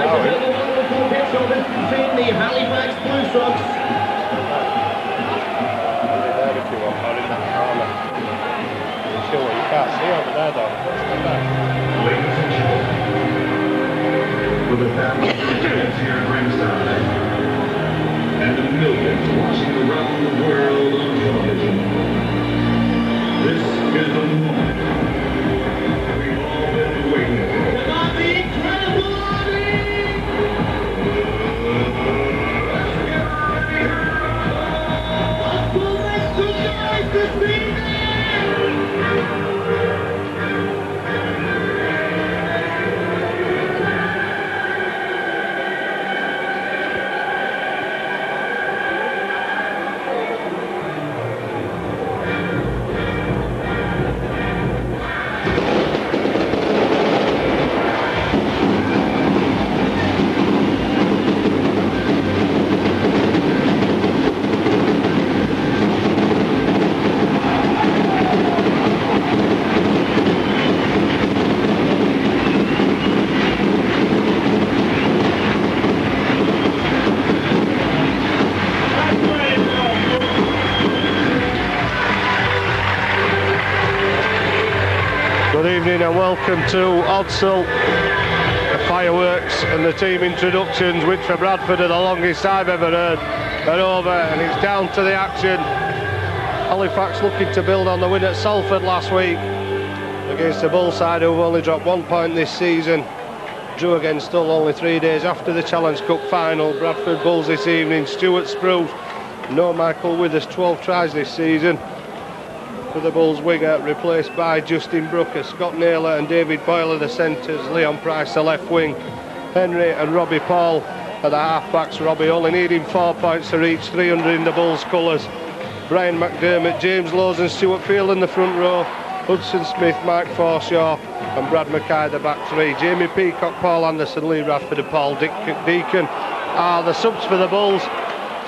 Between the Halifax Blue Sox. There if you want, or in that corner. Sure, you can't see over there though. Ladies and gentlemen, for the thousands of fans here at ringside, and the millions watching around the world on television, this is the moment we've all been waiting for. About the incredible Army! Let's make some noise this evening! Good evening and welcome to Odsal. The fireworks and the team introductions, which for Bradford are the longest I've ever heard, are over, and it's down to the action. Halifax looking to build on the win at Salford last week against the Bull side, who've only dropped 1 point this season. Drew against Hull only 3 days after the Challenge Cup final. Bradford Bulls this evening. Stuart Spruce, no Michael Withers, 12 tries this season for the Bulls winger, replaced by Justin Brooker. Scott Naylor and David Boyle are the centres, Leon Price the left wing, Henry and Robbie Paul are the half-backs. Robbie only needing 4 points to reach 300 in the Bulls colours. Brian McDermott, James Lowes and Stuart Field in the front row, Hudson Smith, Mike Forshaw and Brad Mackay the back three. Jamie Peacock, Paul Anderson, Lee Radford and Paul Deacon are the subs for the Bulls.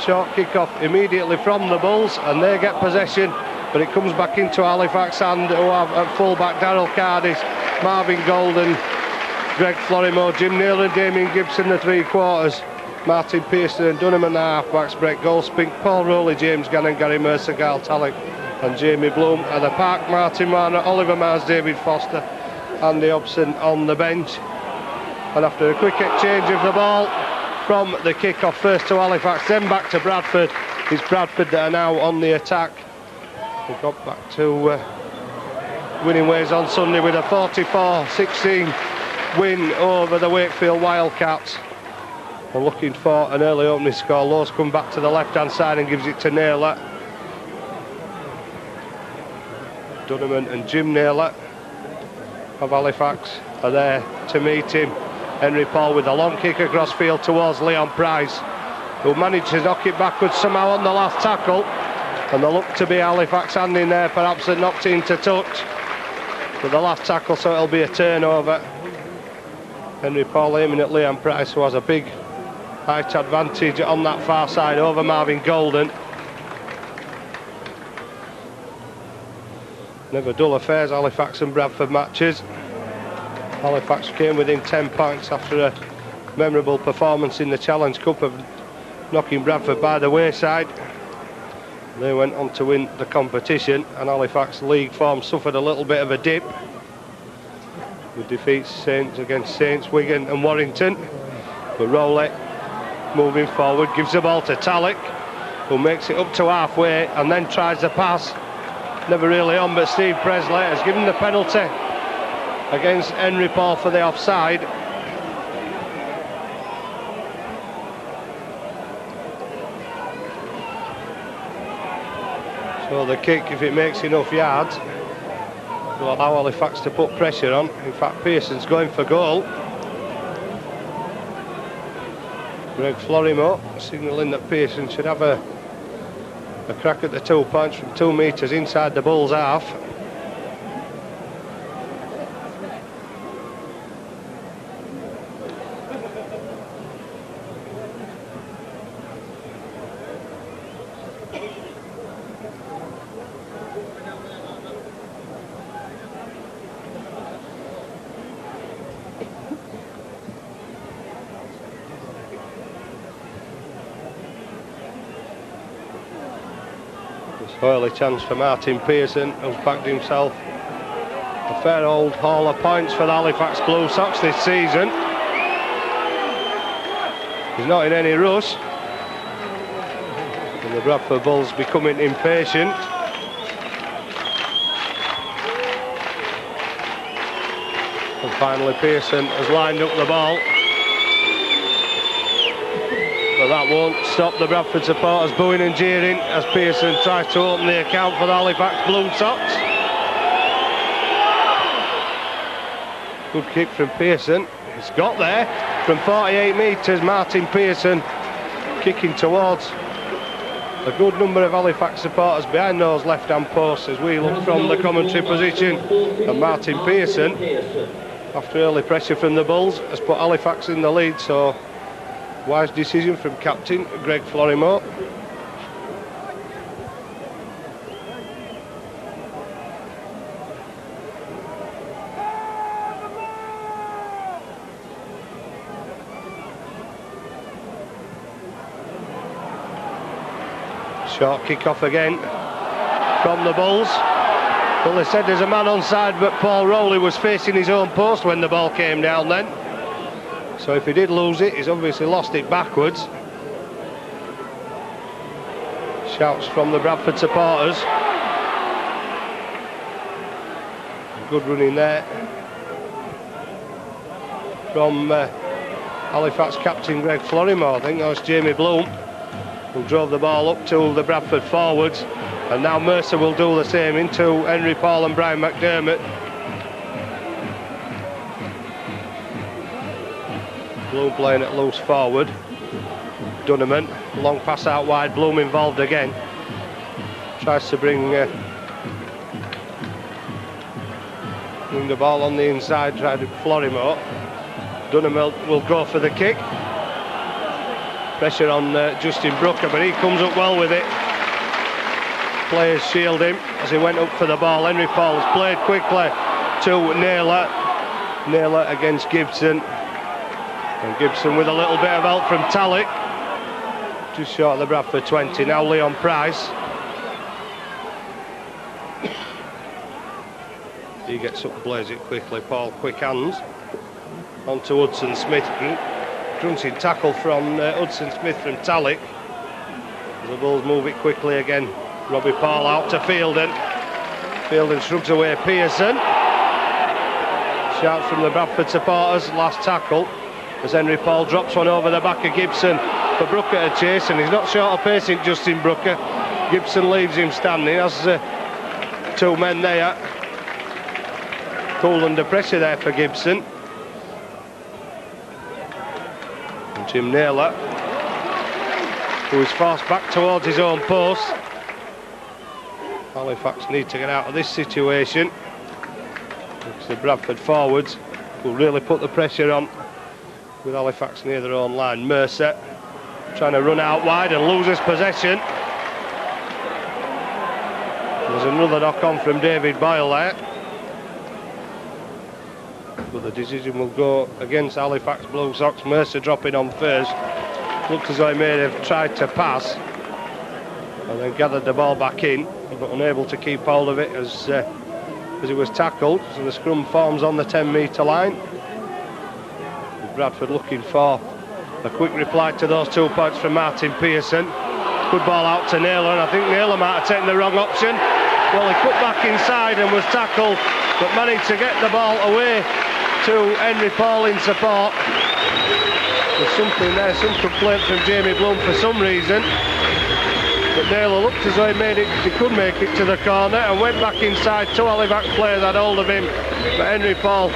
Short kick-off immediately from the Bulls and they get possession, but it comes back into Halifax and who have at full-back Darryl Cardis, Marvin Golden, Greg Florimo, Jim Naylor and Damien Gibson the three-quarters, Martin Pearson and Dunham and the half-backs, Brett Goldspink, Paul Rowley, James Gannon, Gary Mercer, Gail Tallick and Jamie Bloom at the park, Martin Warner, Oliver Mars, David Foster, Andy Hobson on the bench. And after a quick exchange of the ball from the kick-off, first to Halifax, then back to Bradford, it's Bradford that are now on the attack. We got back to winning ways on Sunday with a 44-16 win over the Wakefield Wildcats. We're looking for an early opening score. Lowe's come back to the left-hand side and gives it to Naylor. Dunham and Jim Naylor of Halifax are there to meet him. Henry Paul with a long kick across field towards Leon Price, who managed to knock it backwards somehow on the last tackle. And there looked to be Halifax hand in there, perhaps that knocked it into touch for the last tackle, so it'll be a turnover. Henry Paul aiming at Leon Price, who has a big height advantage on that far side over Marvin Golden. Never dull affairs, Halifax and Bradford matches. Halifax came within 10 points after a memorable performance in the Challenge Cup of knocking Bradford by the wayside. They went on to win the competition, and Halifax league form suffered a little bit of a dip with defeats Saints against Saints, Wigan and Warrington. But Rowley moving forward, gives the ball to Tallick, who makes it up to halfway and then tries the pass. Never really on, but Steve Presley has given the penalty against Henry Paul for the offside. So the kick, if it makes enough yards, will allow Halifax to put pressure on. In fact, Pearson's going for goal. Greg Florimo signalling that Pearson should have a crack at the 2 points from 2 metres inside the Bulls' half. This early chance for Martin Pearson, who's backed himself a fair old haul of points for the Halifax Blue Sox this season. He's not in any rush. And the Bradford Bulls becoming impatient. And finally Pearson has lined up the ball. But that won't stop the Bradford supporters booing and jeering as Pearson tries to open the account for the Halifax Blue Sox. Good kick from Pearson. It's got there from 48 metres. Martin Pearson kicking towards a good number of Halifax supporters behind those left-hand posts as we look from the commentary position. And Martin Pearson, after early pressure from the Bulls, has put Halifax in the lead. So wise decision from captain Greg Florimore. Short kick-off again from the Bulls. Well, they said there's a man onside, but Paul Rowley was facing his own post when the ball came down then. So if he did lose it, he's obviously lost it backwards. Shouts from the Bradford supporters. Good running there from Halifax captain Greg Florimore. I think that was Jamie Bloom who drove the ball up to the Bradford forwards, and now Mercer will do the same into Henry Paul and Brian McDermott. Bloom playing at loose forward. Dunneman, long pass out wide, Bloom involved again. Tries to bring the ball on the inside, tried to Florimore. Dunneman will go for the kick. Pressure on Justin Brooker, but he comes up well with it. Players shield him as he went up for the ball. Henry Paul has played quickly to Naylor. Naylor against Gibson. And Gibson with a little bit of help from Tallick. Just short of the Bradford 20. Now Leon Price. He gets up, plays it quickly. Paul, quick hands. On to Hudson Smith. Crunching tackle from Hudson Smith from Tallick. The Bulls move it quickly again. Robbie Paul out to Fielden. Fielden shrugs away Pearson. Shouts from the Bradford supporters. Last tackle as Henry Paul drops one over the back of Gibson for Brooker to chase, and he's not short of pacing Justin Brooker. Gibson leaves him standing. Has two men there. Cool under pressure there for Gibson. Jim Naylor, who is forced back towards his own post. Halifax need to get out of this situation because the Bradford forwards will really put the pressure on with Halifax near their own line. Mercer trying to run out wide and loses possession. There's another knock on from David Boyle there, but the decision will go against Halifax Blue Sox. Mercer dropping on first. Looks as though he may have tried to pass and then gathered the ball back in, but unable to keep hold of it as he was tackled. So the scrum forms on the 10-metre line. Bradford looking for a quick reply to those 2 points from Martin Pearson. Good ball out to Naylor, and I think Naylor might have taken the wrong option. Well, he cut back inside and was tackled, but managed to get the ball away to Henry Paul in support. There's something there, some complaint from Jamie Bloom for some reason. But Naylor looked as though he could make it to the corner and went back inside. 2 Halifax players had hold of him, but Henry Paul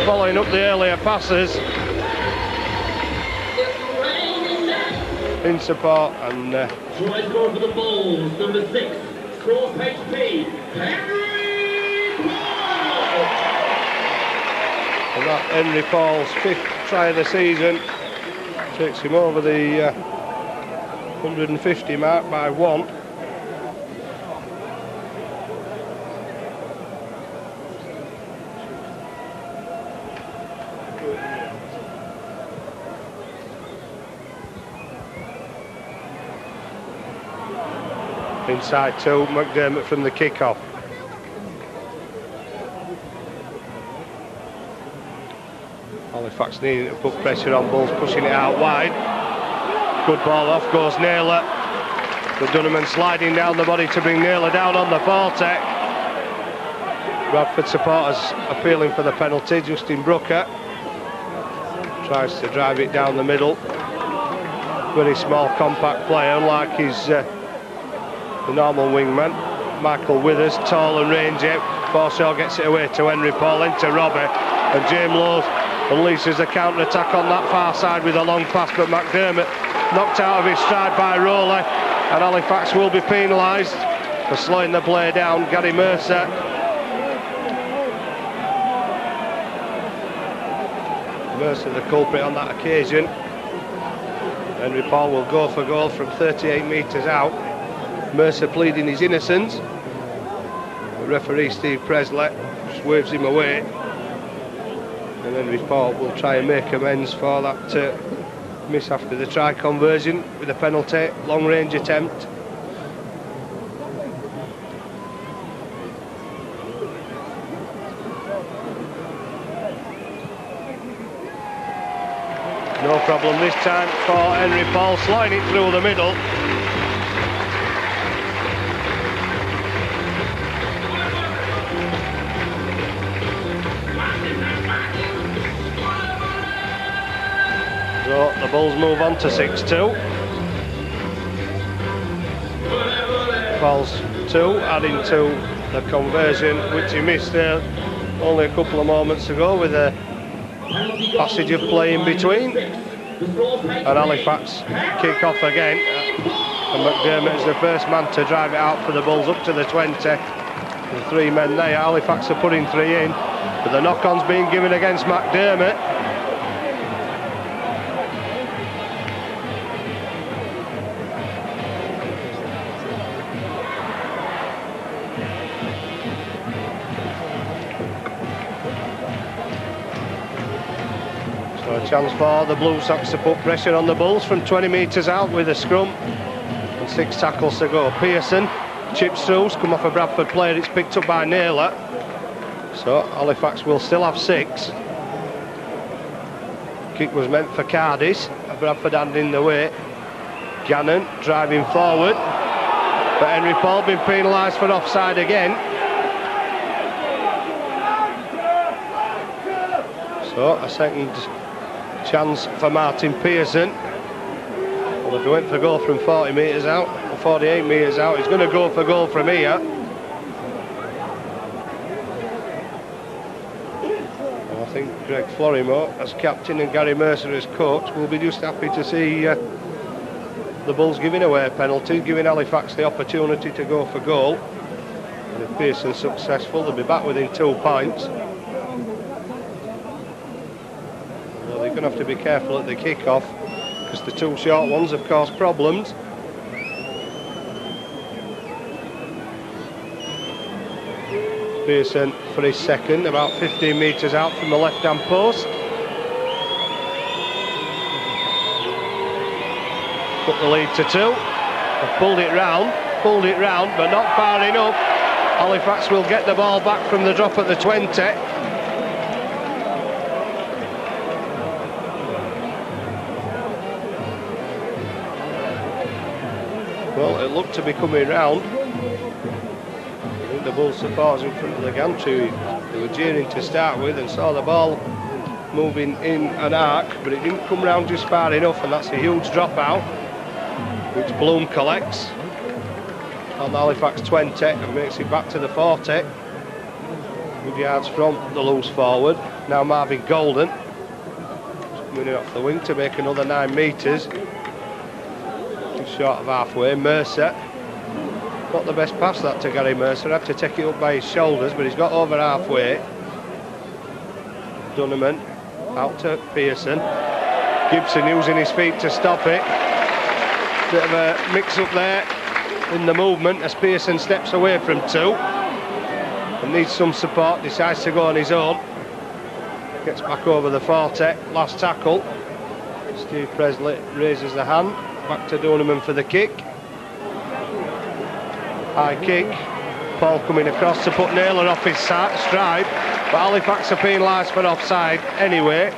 following up the earlier passes in support. And try score for the Bulls, number 6, cross HP, Henry Paul! And that Henry Paul's 5th try of the season takes him over the 150 mark by 1. Inside 2, McDermott from the kick-off. Halifax needing to put pressure on Bulls, pushing it out wide. Good ball, off goes Naylor. But Dunneman sliding down the body to bring Naylor down on the Vortec. Bradford supporters appealing for the penalty. Justin Brooker tries to drive it down the middle. Very small, compact player, unlike his the normal wingman. Michael Withers, tall and rangy. Forshaw gets it away to Henry Paul, into Robbie, and James Lowe unleashes a counter-attack on that far side with a long pass, but McDermott knocked out of his stride by Rowley, and Halifax will be penalised for slowing the play down. Gary Mercer the culprit on that occasion. Henry Paul will go for goal from 38 metres out. Mercer pleading his innocence. The referee Steve Presley just waves him away, and Henry Paul will try and make amends for that miss after the try conversion with a penalty, long range attempt. No problem this time for Henry Paul, sliding it through the middle. So the Bulls move on to 6-2. Paul's 2, adding to the conversion which he missed there only a couple of moments ago with a passage of play in between. And Halifax kick off again, and McDermott is the first man to drive it out for the Bulls up to the 20. The 3 men there. Halifax are putting 3 in, but the knock-on's being given against McDermott. A chance for the Blue Sox to put pressure on the Bulls from 20 metres out with a scrum and 6 tackles to go. Pearson chips through, come off a Bradford player, it's picked up by Naylor. So Halifax will still have 6. Kick was meant for Cardis, Bradford hand in the way. Gannon driving forward, but Henry Paul been penalised for offside again. So a second chance for Martin Pearson. Well, if he went for goal from 40 metres out, or 48 metres out, he's going to go for goal from here. Well, I think Greg Florimo, as captain, and Gary Mercer as coach, will be just happy to see the Bulls giving away a penalty, giving Halifax the opportunity to go for goal. And if Pearson's successful, they'll be back within 2 points. They're going to have to be careful at the kick-off, because the 2 short ones have caused problems. Pearson for his second, about 15 metres out from the left-hand post. Put the lead to 2. They've pulled it round, but not far enough. Halifax will get the ball back from the drop at the 20. Well, it looked to be coming round. I think the Bulls supporters in front of the gantry, they were jeering to start with, and saw the ball moving in an arc, but it didn't come round just far enough, and that's a huge dropout, which Bloom collects on the Halifax 20 and makes it back to the 40. Good yards from the loose forward. Now Marvin Golden coming in off the wing to make another 9 metres. Short of halfway. Mercer, not the best pass that to Gary Mercer, had to take it up by his shoulders, but he's got over halfway. Dunneman out to Pearson. Gibson using his feet to stop it. Bit of a mix-up there in the movement as Pearson steps away from 2 and needs some support, decides to go on his own. Gets back over the 40, last tackle. Steve Presley raises the hand. Back to Dunneman for the kick. High kick. Paul coming across to put Naylor off his stride, but Halifax are penalised for offside anyway.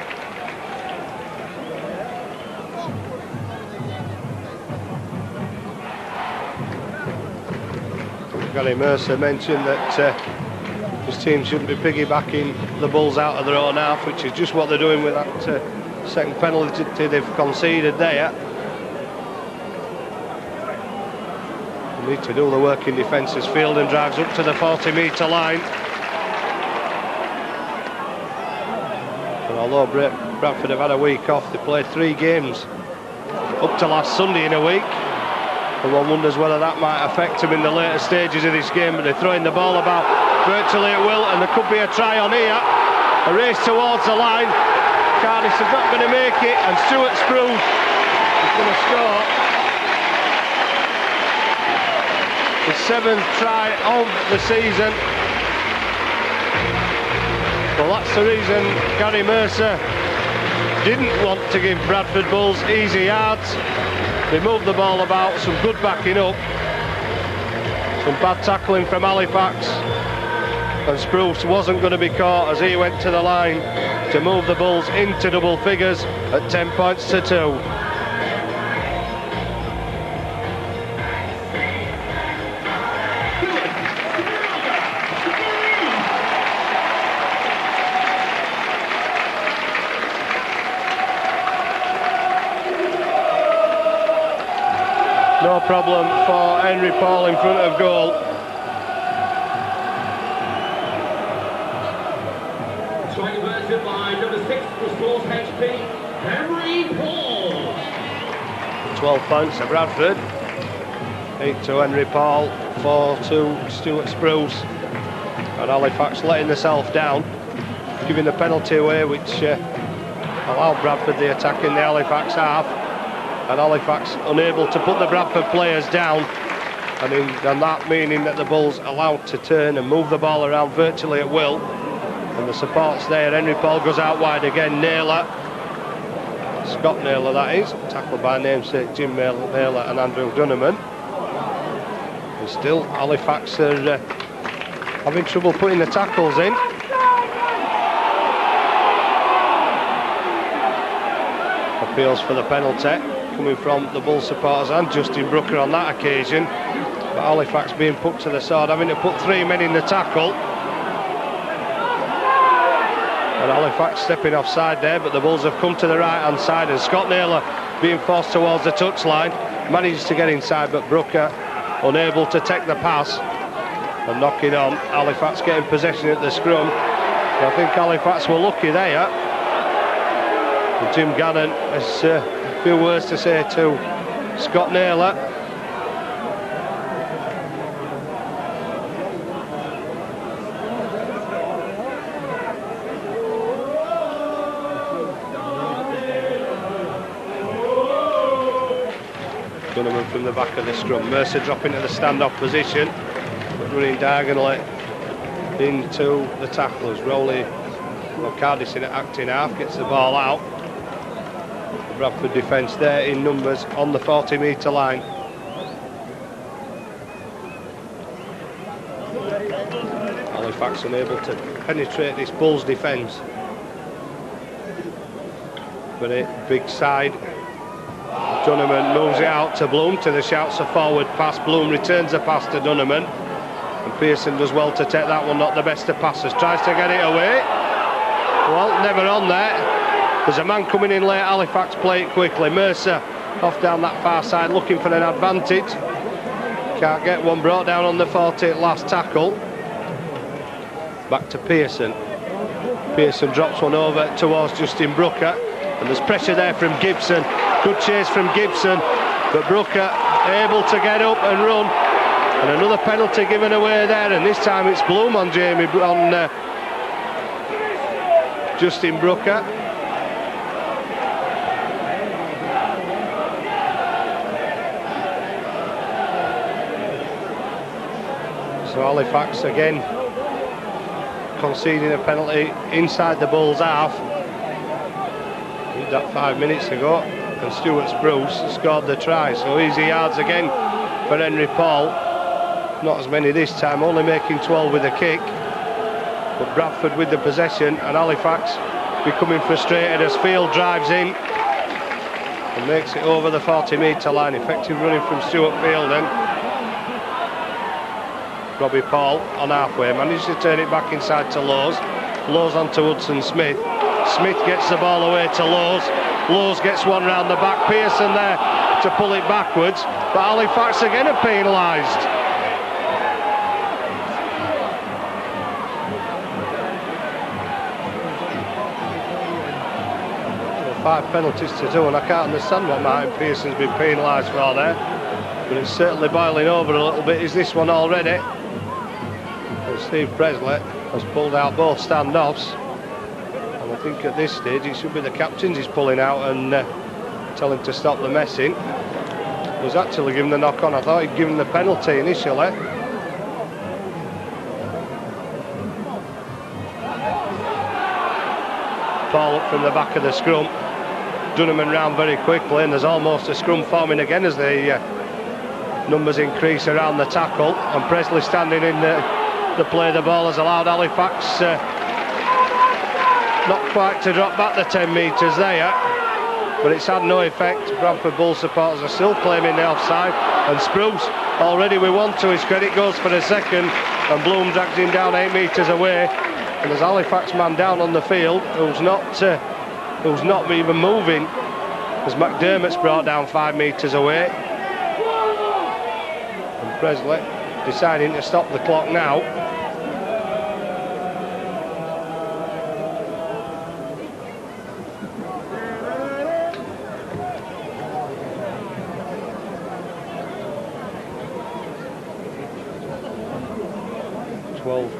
Gary Mercer mentioned that his team shouldn't be piggybacking the Bulls out of their own half, which is just what they're doing with that second penalty they've conceded there. They need to do the work in defence as Fielden drives up to the 40-metre line. And although Bradford have had a week off, they played 3 games up to last Sunday in a week. And one wonders whether that might affect them in the later stages of this game, but they're throwing the ball about virtually at will, and there could be a try on here. A race towards the line. Cardiff is not going to make it, and Stuart Spruce is going to score the 7th try of the season. Well, that's the reason Gary Mercer didn't want to give Bradford Bulls easy yards. They moved the ball about, some good backing up, some bad tackling from Halifax, and Spruce wasn't going to be caught as he went to the line to move the Bulls into double figures at 10 points to 2. No problem for Henry Paul in front of goal. Striking version by number 6 for Sports HP, Henry Paul. 12 points to Bradford. 8 to Henry Paul, 4 to Stuart Spruce. And Halifax letting themselves down, giving the penalty away, which allowed Bradford the attack in the Halifax half. And Halifax unable to put the Bradford players down, and that meaning that the Bulls allowed to turn and move the ball around virtually at will. And the support's there. Henry Paul goes out wide again. Naylor, Scott Naylor that is, tackled by namesake Jim Naylor and Andrew Dunneman. And still Halifax are having trouble putting the tackles in. Appeals for the penalty coming from the Bull supporters and Justin Brooker on that occasion, but Halifax being put to the sword, having to put 3 men in the tackle, and Halifax stepping offside there, but the Bulls have come to the right hand side, and Scott Naylor being forced towards the touchline, manages to get inside, but Brooker unable to take the pass and knocking on. Halifax getting possession at the scrum. I think Halifax were lucky there. And Jim Gannon has a few words to say to Scott Naylor. Dunneman from the back of the scrum. Mercer dropping to the stand-off position, but running diagonally into the tacklers. Rowley, Cardiff in acting half, gets the ball out. Bradford defence there in numbers on the 40-metre line. Halifax unable to penetrate this Bulls defence. But a big side. Dunneman moves it out to Bloom, to the shouts of forward pass. Bloom returns the pass to Dunneman, and Pearson does well to take that one, not the best of passes. Tries to get it away. Well, never on there. There's a man coming in late. Halifax play it quickly. Mercer off down that far side looking for an advantage. Can't get one, brought down on the 40 last tackle. Back to Pearson. Pearson drops one over towards Justin Brooker, and there's pressure there from Gibson. Good chase from Gibson, but Brooker able to get up and run, and another penalty given away there, and this time it's Bloom on Justin Brooker. So Halifax again conceding a penalty inside the Bulls half. Did that 5 minutes ago, and Stuart Spruce scored the try. So easy yards again for Henry Paul. Not as many this time, only making 12 with a kick. But Bradford with the possession, and Halifax becoming frustrated as Field drives in and makes it over the 40-metre line. Effective running from Stuart Field then. Robbie Paul on halfway, manages to turn it back inside to Lowes. Lowes on to Hudson Smith. Smith gets the ball away to Lowes. Lowes gets one round the back. Pearson there to pull it backwards, but Halifax again are penalised. So 5 penalties to 2, and I can't understand what Martin Pearson's been penalised for there, but it's certainly boiling over a little bit. Is this one already? And Steve Presley has pulled out both standoffs, and I think at this stage it should be the captains he's pulling out and tell him to stop the messing. Was actually given the knock on. I thought he'd given the penalty initially. Ball up from the back of the scrum. Dunham round very quickly, and there's almost a scrum forming again as the numbers increase around the tackle, and Presley standing in the play. The ball has allowed Halifax not quite to drop back the 10 metres there, but it's had no effect. Bradford Bull supporters are still claiming the offside, and Spruce already with one to his credit goes for the second, and Bloom drags him down 8 metres away, and there's Halifax man down on the field who's not even moving as McDermott's brought down 5 metres away, and Presley deciding to stop the clock now.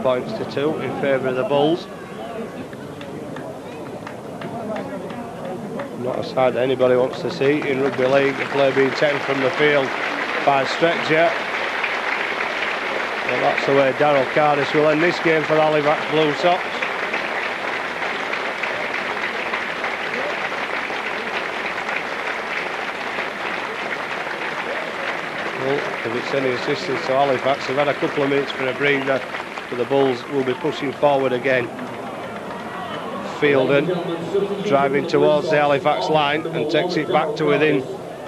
Points to 2 in favour of the Bulls. Not a side that anybody wants to see in rugby league. The play being taken from the field by Stretcher. Well, that's the way Darryl Cardis will end this game for Halifax Blue Sox. Well, if it's any assistance to Halifax, they've had a couple of minutes for a breather. The Bulls will be pushing forward again. Fielden driving towards the Halifax line and takes it back to within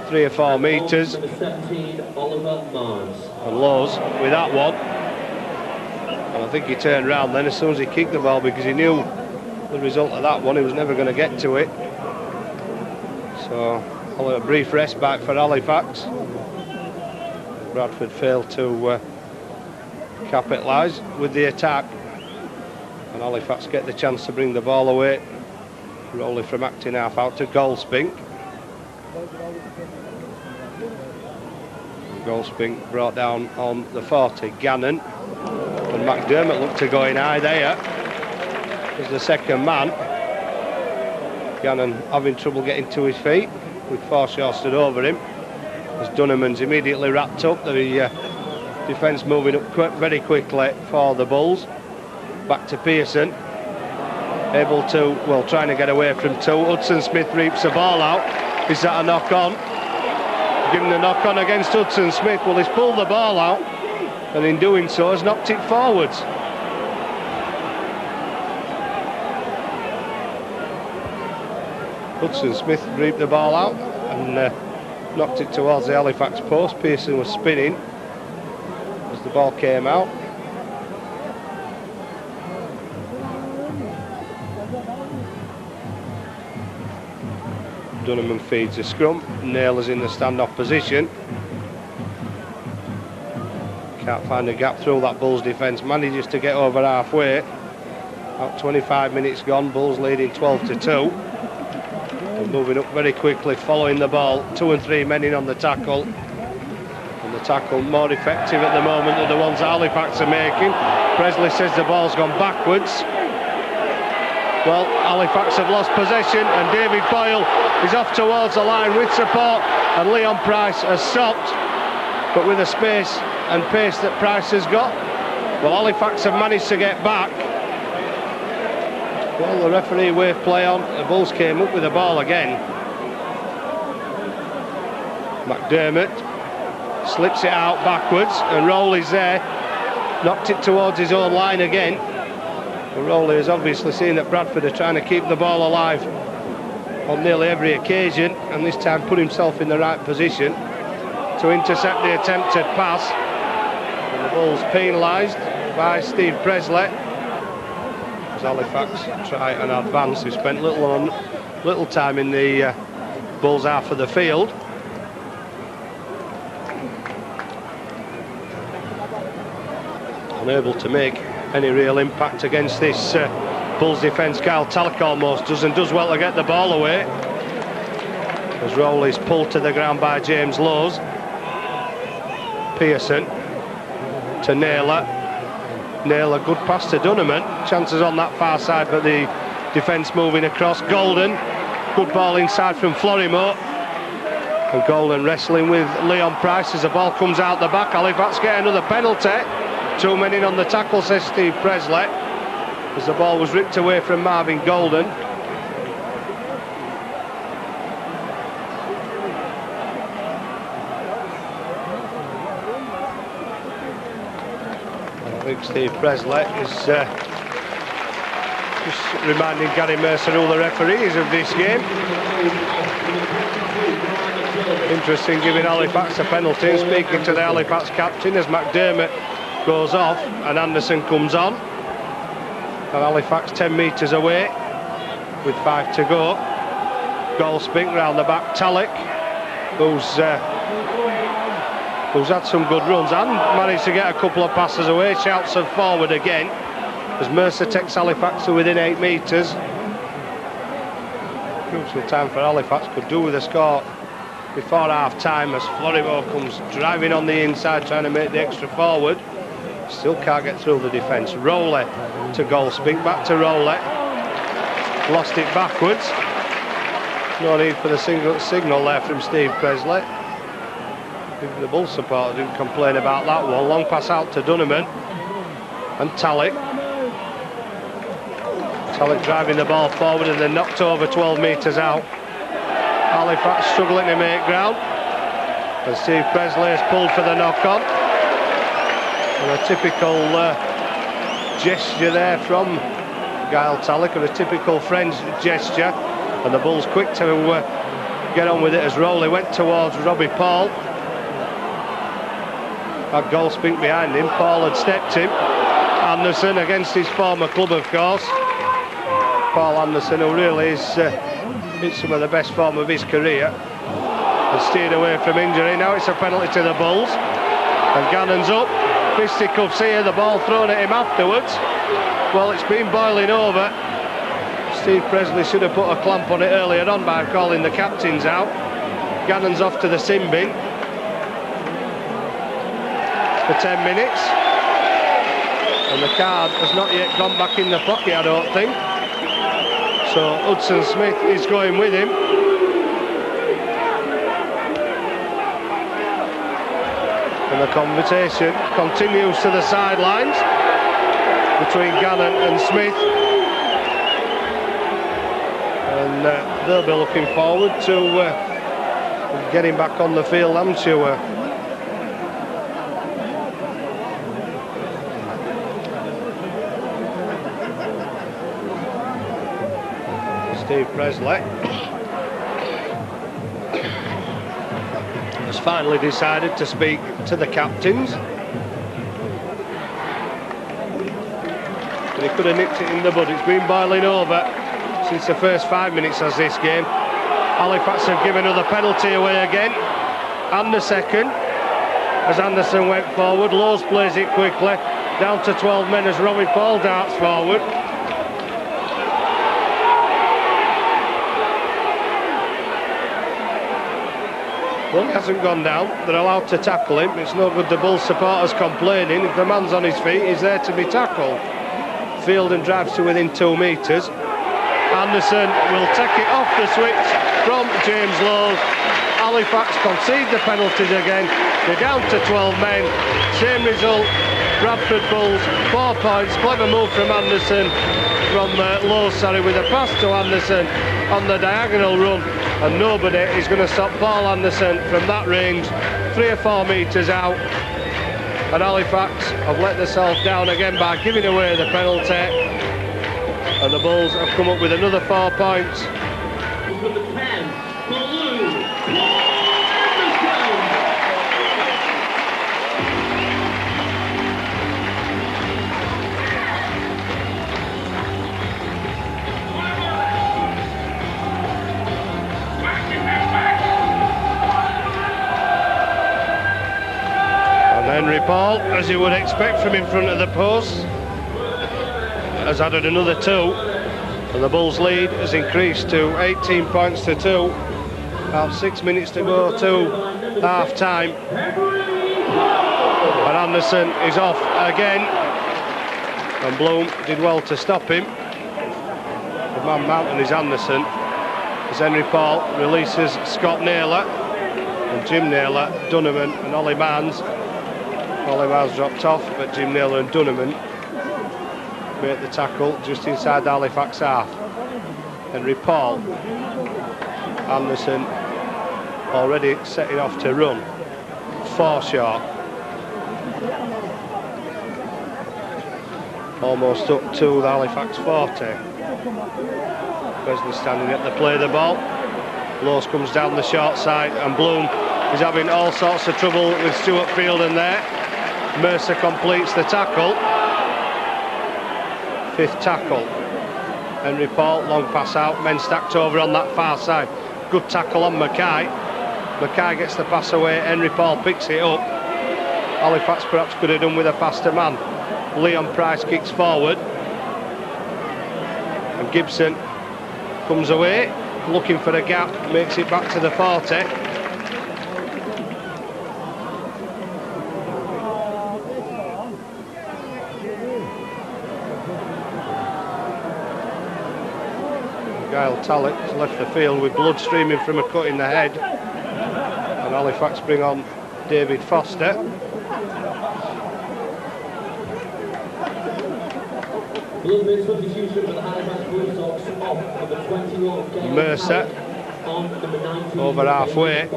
3 or 4 metres. And Lowes with that one. And I think he turned round then as soon as he kicked the ball, because he knew the result of that one. He was never going to get to it. So a brief rest back for Halifax. Bradford failed to capitalise with the attack, and Halifax get the chance to bring the ball away. Rolling from acting half out to Goldspink. Goldspink brought down on the 40. Gannon and McDermott looked to go in high there as the second man. Gannon having trouble getting to his feet with Forshaw stood over him as Dunham's immediately wrapped up. The defence moving up very quickly for the Bulls. Back to Pearson, able to, well, trying to get away from 2. Hudson Smith reaps the ball out. Is that a knock on? Given the knock on against Hudson Smith. Well, he's pulled the ball out, and in doing so has knocked it forwards. Hudson Smith reaped the ball out and knocked it towards the Halifax post. Pearson was spinning as the ball came out. Dunham feeds the scrum. Naylor's in the standoff position. Can't find a gap through that Bulls defence. Manages to get over halfway. About 25 minutes gone. Bulls leading 12-2. And moving up very quickly, following the ball. 2 and 3 men in on the tackle. And the tackle more effective at the moment than the ones Halifax are making. Presley says the ball's gone backwards. Well, Halifax have lost possession, and David Boyle is off towards the line with support, and Leon Price has stopped, but with the space and pace that Price has got, well, Halifax have managed to get back. Well, the referee waved play on. The Bulls came up with the ball again. McDermott slips it out backwards, and Rowley's there, knocked it towards his own line again. And Rowley has obviously seen that Bradford are trying to keep the ball alive on nearly every occasion, and this time put himself in the right position to intercept the attempted pass. And the Bulls penalised by Steve Presley as Halifax try and advance. He spent little time in the Bulls half of the field. Unable to make any real impact against this Bulls defence. Kyle Tallick almost does well to get the ball away as Rowley's pulled to the ground by James Lowes. Pearson to Naylor. Naylor, good pass to Dunneman. Chances on that far side, but the defence moving across. Golden, good ball inside from Florimo. And Golden wrestling with Leon Price as the ball comes out the back. Halifax get another penalty. 2 men in on the tackle, says Steve Presley, as the ball was ripped away from Marvin Golden. I think Steve Presley is just reminding Gary Mercer who the referee is of this game. Interesting, giving Halifax a penalty and speaking to the Halifax captain as McDermott goes off and Anderson comes on. And Halifax 10 metres away with 5 to go. Goal spink round the back. Tallick, who's had some good runs and managed to get a couple of passes away. Shouts of forward again as Mercer takes Halifax to within 8 metres. Crucial time for Halifax, could do with a score before half time as Florimo comes driving on the inside trying to make the extra forward. Still can't get through the defence. Rowley to goal spink, back to Rowley. Lost it backwards. No need for the signal there from Steve Presley. The Bull supporter didn't complain about that one. Long pass out to Dunneman and Tallick. Tallick driving the ball forward and then knocked over 12 metres out. Halifax struggling to make ground. And Steve Presley has pulled for the knock-on. And a typical gesture there from Kyle Tallick, or a typical French gesture. And the Bulls quick to get on with it as Rowley went towards Robbie Paul. Had goal spink behind him. Paul had stepped him. Anderson against his former club, of course. Paul Anderson, who really is in some of the best form of his career, and steered away from injury. Now it's a penalty to the Bulls. And Gannon's up. Fisticuffs here, the ball thrown at him afterwards. Well, it's been boiling over. Steve Presley should have put a clamp on it earlier on by calling the captains out. Gannon's off to the sin bin for 10 minutes. And the card has not yet gone back in the pocket, I don't think. So Hudson Smith is going with him. And the conversation continues to the sidelines between Gannon and Smith. And they'll be looking forward to getting back on the field, I'm sure. Steve Presley has finally decided to speak to the captains. But he could have nipped it in the bud. It's been boiling over since the first 5 minutes of this game. Halifax have given another penalty away again, and the second, as Anderson went forward. Lowes plays it quickly, down to 12 men as Robbie Paul darts forward. Well, he hasn't gone down. They're allowed to tackle him. It's no good the Bulls supporters complaining. If the man's on his feet, he's there to be tackled. Fielden drives to within 2 metres. Anderson will take it off the switch from James Lowes. Halifax concede the penalties again. They're down to 12 men. Same result. Bradford Bulls, 4 points. Clever move from Anderson, from Lowes, with a pass to Anderson on the diagonal run. and nobody is going to stop Paul Anderson from that range, 3 or 4 metres out. And Halifax have let themselves down again by giving away the penalty, and the Bulls have come up with another 4 points. Number 10, Blue, Henry Paul, as you would expect from in front of the post, has added another 2, and the Bulls' lead has increased to 18 points to 2. About 6 minutes to go to half time, and Anderson is off again, and Bloom did well to stop him. The man mountain is Anderson, as Henry Paul releases Scott Naylor and Jim Naylor, Dunneman and Ollie Mans. Ollie Mans dropped off, but Jim Naylor and Dunneman make the tackle just inside the Halifax half. Henry Paul, Anderson already setting off to run. 4 short. Almost up to the Halifax 40. Wesley standing at the play of the ball. Lowes comes down the short side, and Bloom is having all sorts of trouble with Stuart Fielden there. Mercer completes the tackle. 5th tackle. Henry Paul, long pass out, men stacked over on that far side. Good tackle on Mackay. Mackay gets the pass away, Henry Paul picks it up. Halifax perhaps could have done with a faster man. Leon Price kicks forward, and Gibson comes away, looking for a gap, makes it back to the 40. Gail Tallitt has left the field with blood streaming from a cut in the head, and Halifax bring on David Foster. Mercer over halfway.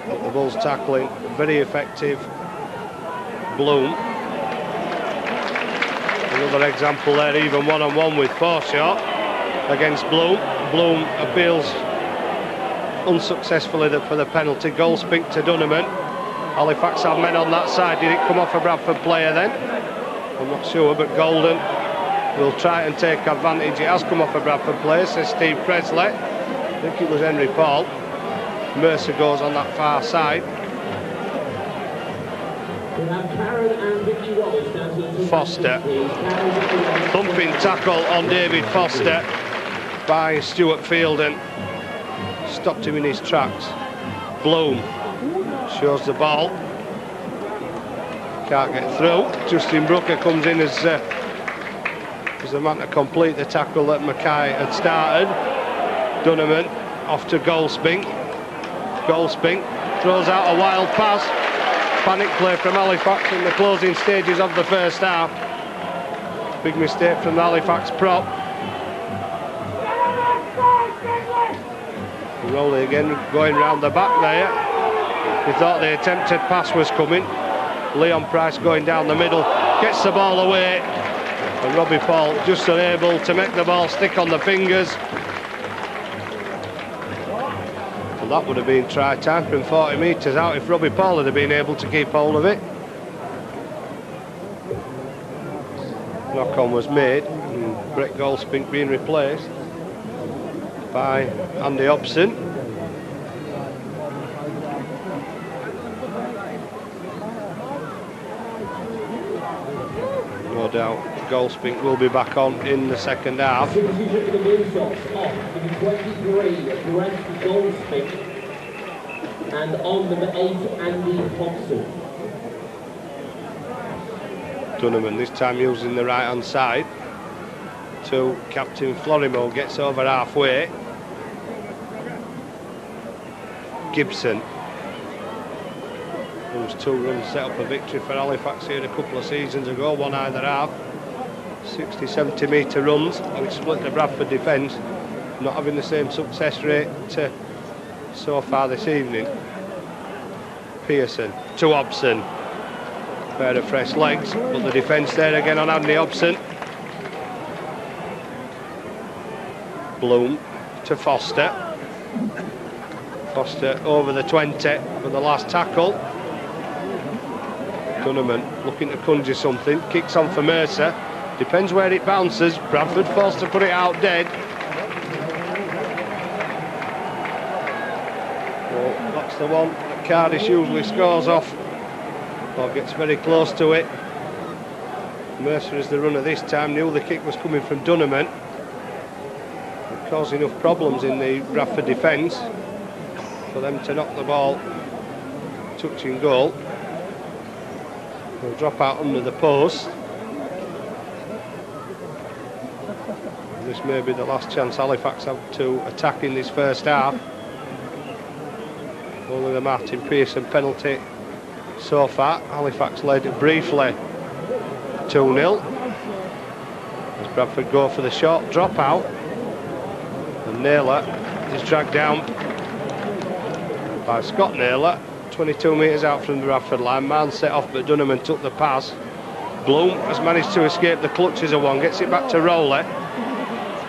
The Bulls tackling very effective. Bloom, another example there, even one-on-one with Forshaw against Bloom. Bloom appeals unsuccessfully for the penalty. Goal spink to Dunneman. Halifax have men on that side. Did it come off a Bradford player then? I'm not sure, but Golden will try and take advantage. It has come off a Bradford player, says Steve Presley. I think it was Henry Paul. Mercer goes on that far side. Foster. Thumping tackle on David Foster by Stuart Fielden. Stopped him in his tracks. Bloom shows the ball. Can't get through. Justin Brooker comes in as the man to complete the tackle that Mackay had started. Dunneman off to Goldspink. Goldspink throws out a wild pass. Panic play from Halifax in the closing stages of the first half. Big mistake from the Halifax prop. Rowley again going round the back there. He thought the attempted pass was coming. Leon Price going down the middle, gets the ball away, and Robbie Paul just unable to make the ball stick on the fingers. Well, that would have been try time from 40 metres out if Robbie Paul had been able to keep hold of it. Knock-on was made, and Brett Goldspink being replaced by Andy Hobson. No doubt Goldspink will be back on in the second half. And on number 8, Andy Hobson. Dunneman this time using the right hand side to Captain Florimo, gets over halfway. Gibson. Those 2 runs set up a victory for Halifax here a couple of seasons ago, one either half. 60-70 metre runs, which split the Bradford defence, not having the same success rate so far this evening. Pearson to Hobson, pair of fresh legs, but the defence there again on Andy Hobson. Bloom to Foster. Foster over the 20 for the last tackle. Dunneman looking to conjure something, kicks on for Mercer, depends where it bounces. Bradford forced to put it out dead. Well, that's the one that Cardiff usually scores off or gets very close to it. Mercer is the runner this time, knew the kick was coming from Dunneman. It caused enough problems in the Bradford defence for them to knock the ball touching goal. He'll drop out under the post. And this may be the last chance Halifax have to attack in this first half. Only the Martin Pearson penalty so far. Halifax led it briefly 2-0. As Bradford go for the short drop out. And Naylor is dragged down by Scott Naylor. 22 metres out from the Bradford line. Man set off, but Dunneman took the pass. Bloom has managed to escape the clutches of one, gets it back to Rowley.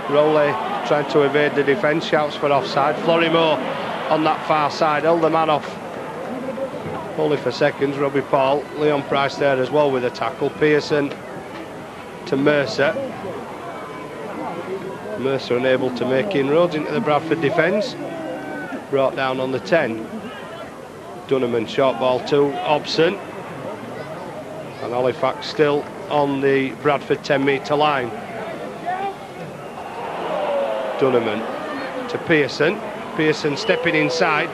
Rowley trying to evade the defence, shouts for offside. Florimo on that far side, held the man off only for seconds. Robbie Paul, Leon Price there as well with a tackle. Pearson to Mercer. Mercer unable to make inroads into the Bradford defence. Brought down on the 10. Dunneman short ball to Hobson, and Halifax still on the Bradford 10 metre line. Dunneman to Pearson. Pearson stepping inside.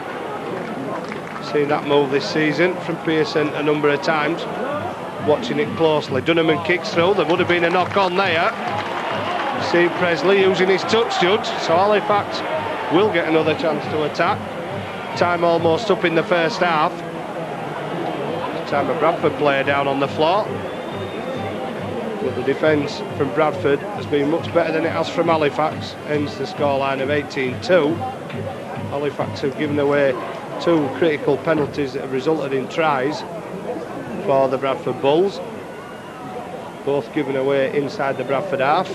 Seen that move this season from Pearson a number of times. Watching it closely. Dunneman kicks through. There would have been a knock on there. See Presley using his touch judge, so Halifax will get another chance to attack. Time almost up in the first half. Time a Bradford player down on the floor. But the defence from Bradford has been much better than it has from Halifax. Hence the scoreline of 18-2. Halifax have given away 2 critical penalties that have resulted in tries for the Bradford Bulls. Both given away inside the Bradford half.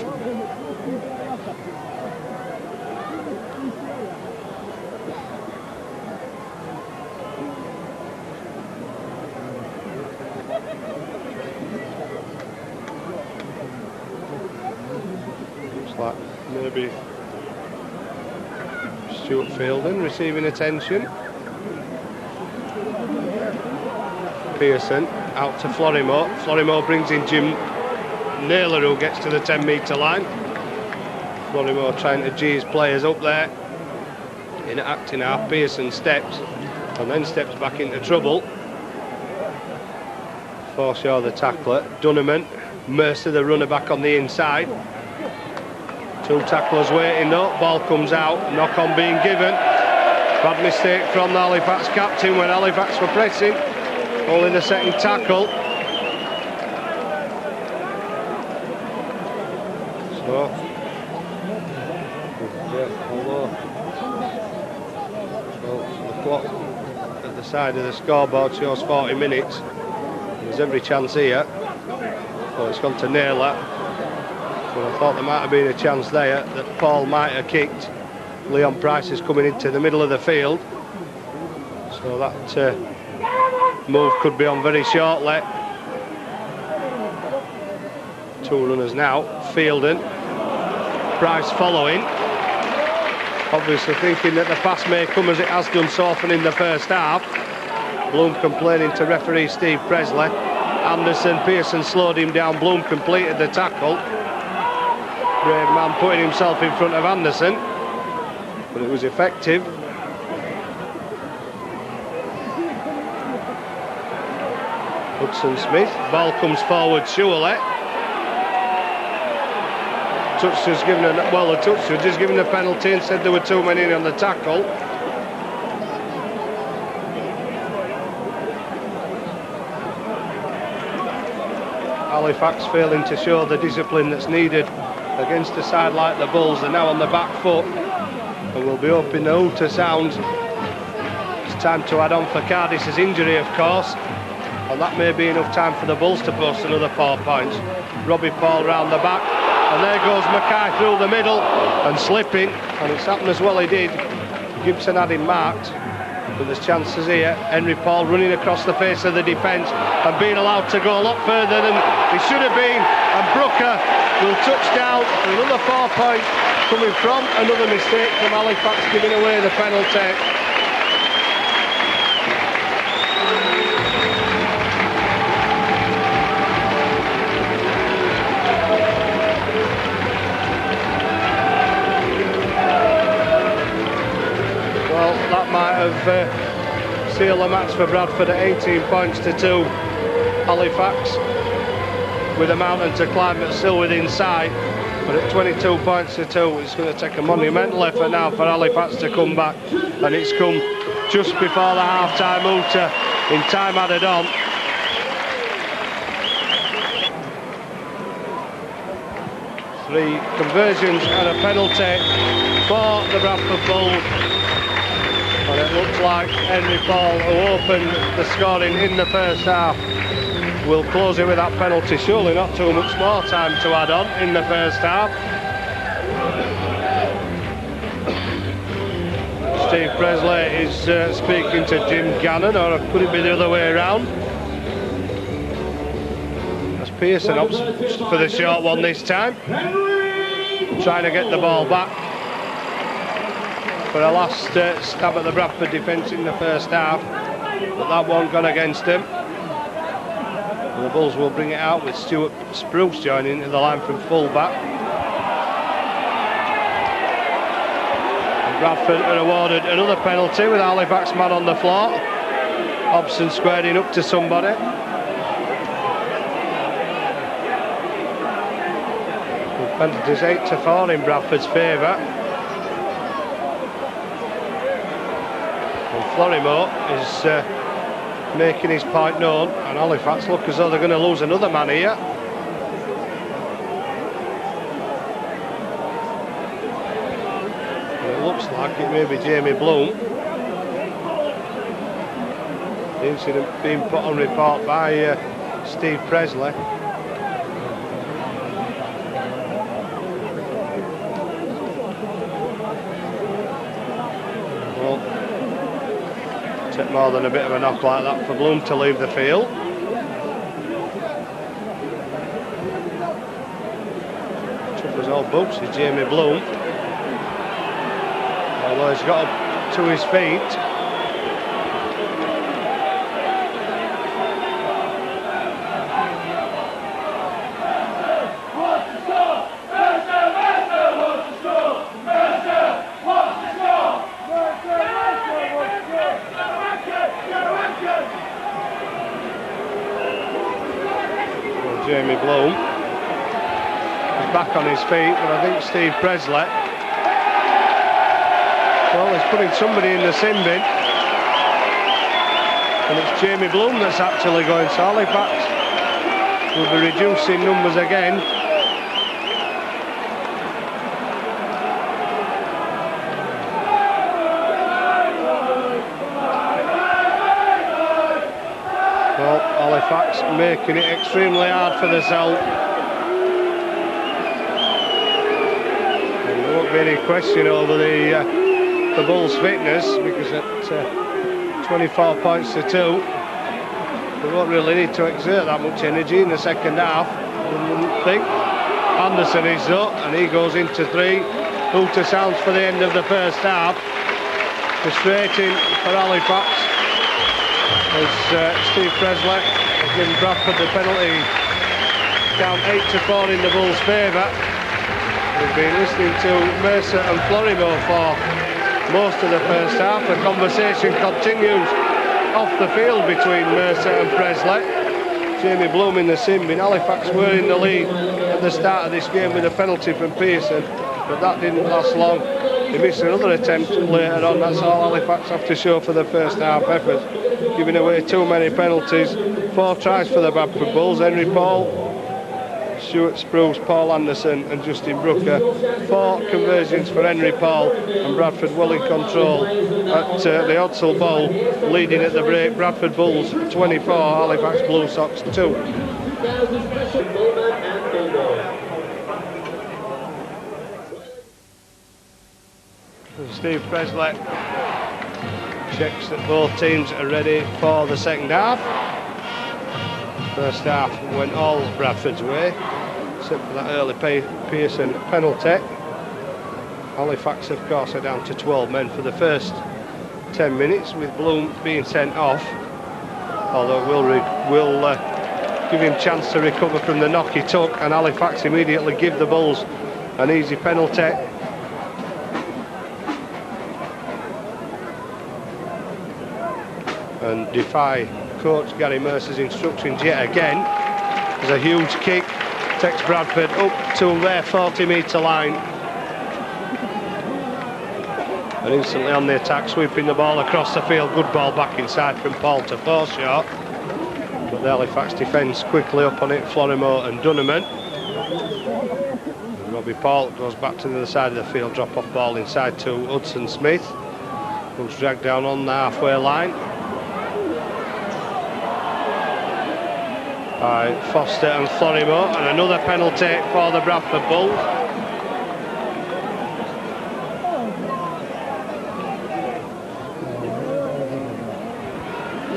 Like maybe Stuart Fielding receiving attention. Pearson out to Florimo. Florimo brings in Jim Naylor, who gets to the 10 metre line. Florimo trying to G his players up there in acting half. Pearson steps and then steps back into trouble. Forshaw the tackler. Dunneman, Mercer the runner back on the inside. 2 tacklers waiting though, ball comes out, knock on being given. Bad mistake from the Halifax captain when Halifax were pressing. Only the second tackle. So, the clock at the side of the scoreboard shows 40 minutes. There's every chance here. Well, it's gone to Naylor. But I thought there might have been a chance there that Paul might have kicked. Leon Price is coming into the middle of the field, so that move could be on very shortly. 2 runners now. Fielding, Price following, obviously thinking that the pass may come as it has done so often in the first half. Bloom complaining to referee Steve Presley. Anderson, Pearson slowed him down. Bloom completed the tackle. Brave man putting himself in front of Anderson, but it was effective. Hudson Smith, ball comes forward surely. Touch judge given the touch judge has given a penalty and said there were 2 men in on the tackle. Halifax failing to show the discipline that's needed against a side like the Bulls. They're now on the back foot and will be hoping the hooter sounds. It's time to add on for Cardis' injury, of course, and that may be enough time for the Bulls to post another 4 points. Robbie Paul round the back, and there goes Mackay through the middle and slipping, and it's happened as well he did. Gibson had him marked, but there's chances here. Henry Paul running across the face of the defence and being allowed to go a lot further than he should have been, and Brooker will touch down for another 4 points coming from another mistake from Halifax, giving away the penalty. Well, that might have sealed the match for Bradford at 18 points to 2. Halifax with a mountain to climb but still within sight, but at 22 points to 2 it's going to take a monumental effort now for Halifax to come back, and it's come just before the half-time hooter in time added on. Three conversions and a penalty for the Bradford Bulls, and it looks like Henry Paul, who opened the scoring in the first half, will close it with that penalty. Surely not too much more time to add on in the first half. Steve Presley is speaking to Jim Gannon, or could it be the other way around? As Pearson opts for the short one this time, trying to get the ball back for a last stab at the Bradford defence in the first half, but that one gone against him. And the Bulls will bring it out with Stuart Spruce joining in the line from full-back. And Bradford are awarded another penalty with Halifax man on the floor. Hobson squaring up to somebody. The penalty's 8-4 in Bradford's favour. And Florimo is making his point known, and Halifax look as though they're going to lose another man here. And it looks like it may be Jamie Bloom. The incident being put on report by Steve Presley. Take more than a bit of a knock like that for Bloom to leave the field. Took his old boots is Jamie Bloom, although he's got up to his feet. Jamie Bloom is back on his feet, but I think Steve Presley, well, he's putting somebody in the sin bin, and it's Jamie Bloom that's actually going. So Halifax will be reducing numbers again. Halifax making it extremely hard for themselves. There won't be any question over the Bulls' fitness, because at 24 points to 2 they won't really need to exert that much energy in the second half, I wouldn't think. Anderson is up and he goes into 3. Hooter sounds for the end of the first half. Frustrating for Halifax as Steve Presley has given Bradford the penalty. Count 8-4 in the Bulls' favour. We've been listening to Mercer and Florimo for most of the first half. The conversation continues off the field between Mercer and Presley. Jamie Bloom in the sin bin. Halifax were in the lead at the start of this game with a penalty from Pearson, but that didn't last long. He missed another attempt later on. That's all Halifax have to show for the first half effort, giving away too many penalties. 4 tries for the Bradford Bulls. Henry Paul Stuart Spruce, Paul Anderson and Justin Brooker. 4 conversions for Henry Paul, and Bradford well in control at the Odsal Bowl, leading at the break. Bradford Bulls 24, Halifax Blue Sox 2. Steve Presley checks that both teams are ready for the second half. First half went all Bradford's way, except for that early Pearson penalty. Halifax, of course, are down to 12 men for the first 10 minutes, with Bloom being sent off. Although we'll give him a chance to recover from the knock he took, and Halifax immediately give the Bulls an easy penalty. And defy coach Gary Mercer's instructions yet again. There's a huge kick, takes Bradford up to their 40-metre line. And instantly on the attack, sweeping the ball across the field. Good ball back inside from Paul to Forshot. But the Halifax defence quickly up on it, Florimo and Dunneman. And Robbie Paul goes back to the other side of the field, drop off ball inside to Hudson Smith, who's dragged down on the halfway line by Foster and Florimo, and another penalty for the Bradford Bulls.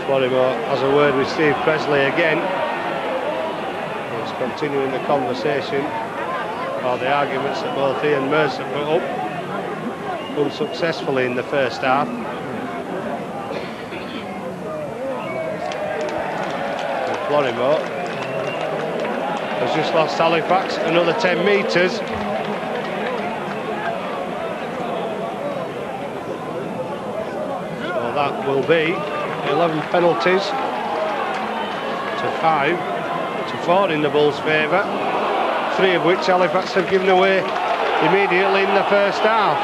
Florimo has a word with Steve Presley again. He's continuing the conversation, or the arguments that both he and Mercer put up unsuccessfully in the first half. Florimo has just lost Halifax another 10 metres. So that will be 11 penalties to 5 to 4 in the Bulls' favour, 3 of which Halifax have given away immediately in the first half.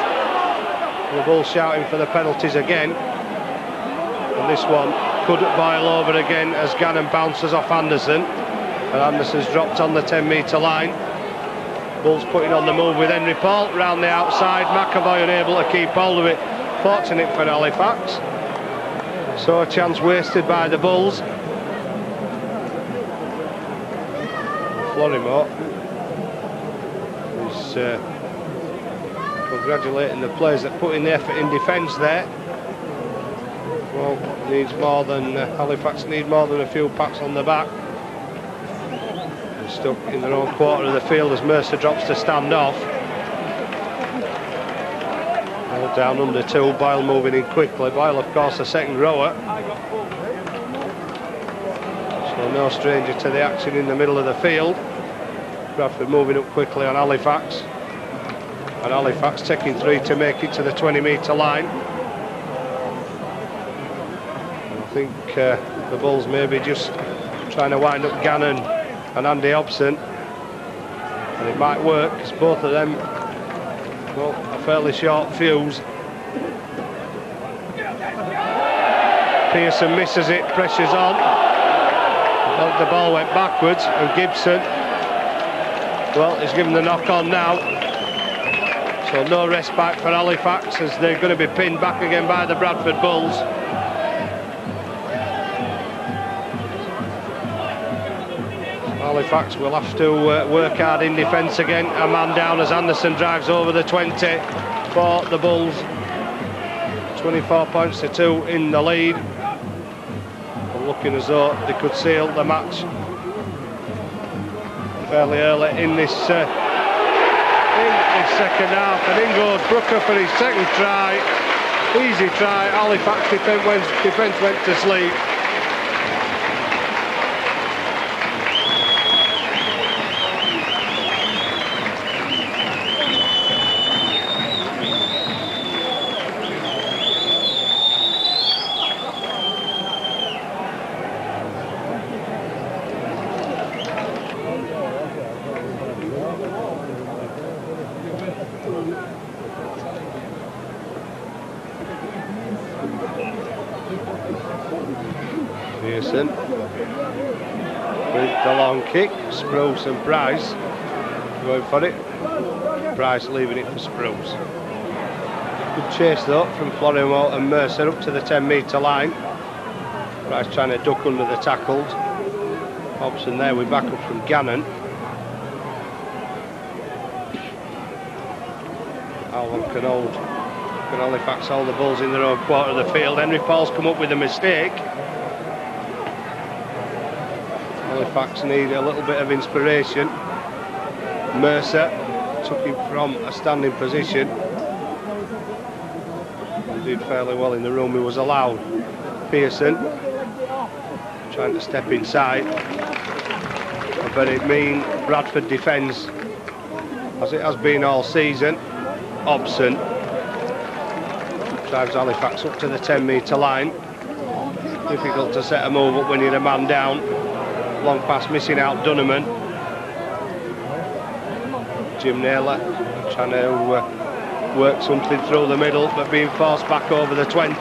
The Bulls shouting for the penalties again, and this one could boil over again as Gannon bounces off Anderson, and Anderson's dropped on the 10-metre line. Bulls putting on the move with Henry Paul round the outside. McAvoy unable to keep hold of it, fortunate for Halifax. So a chance wasted by the Bulls. Florimo is congratulating the players that put in the effort in defence there. Well, needs more than Halifax need more than a few pats on the back. They're stuck in their own quarter of the field as Mercer drops to stand off. Well, down under 2, Boyle moving in quickly. Boyle, of course, the second rower, so no stranger to the action in the middle of the field. Bradford moving up quickly on Halifax, and Halifax taking 3 to make it to the 20-metre line. I think the Bulls may be just trying to wind up Gannon and Andy Hobson, and it might work because both of them, well, a fairly short fuse. Pearson misses it, pressure's on. The ball went backwards, and Gibson, well, he's given the knock on now. So no respite for Halifax as they're going to be pinned back again by the Bradford Bulls. Halifax will have to work hard in defence again. A man down as Anderson drives over the 20 for the Bulls. 24 points to 2 in the lead. And looking as though they could seal the match fairly early in this second half. And in goes Brooker for his second try. Easy try. Halifax defence went to sleep. Pearson with the long kick. Spruce and Price going for it. Price leaving it for Spruce. Good chase though from Florimore and Mercer up to the 10-metre line. Price trying to duck under the tackles. Hobson there with backup from Gannon. How long can Halifax hold the balls in their own quarter of the field? Henry Paul's come up with a mistake. Halifax need a little bit of inspiration. Mercer took him from a standing position. He did fairly well in the room he was allowed. Pearson trying to step inside. A very mean Bradford defence, as it has been all season. Hobson drives Halifax up to the 10-metre line. Difficult to set a move up when you're a man down. Long pass missing out Dunneman. Jim Naylor trying to work something through the middle, but being forced back over the 20.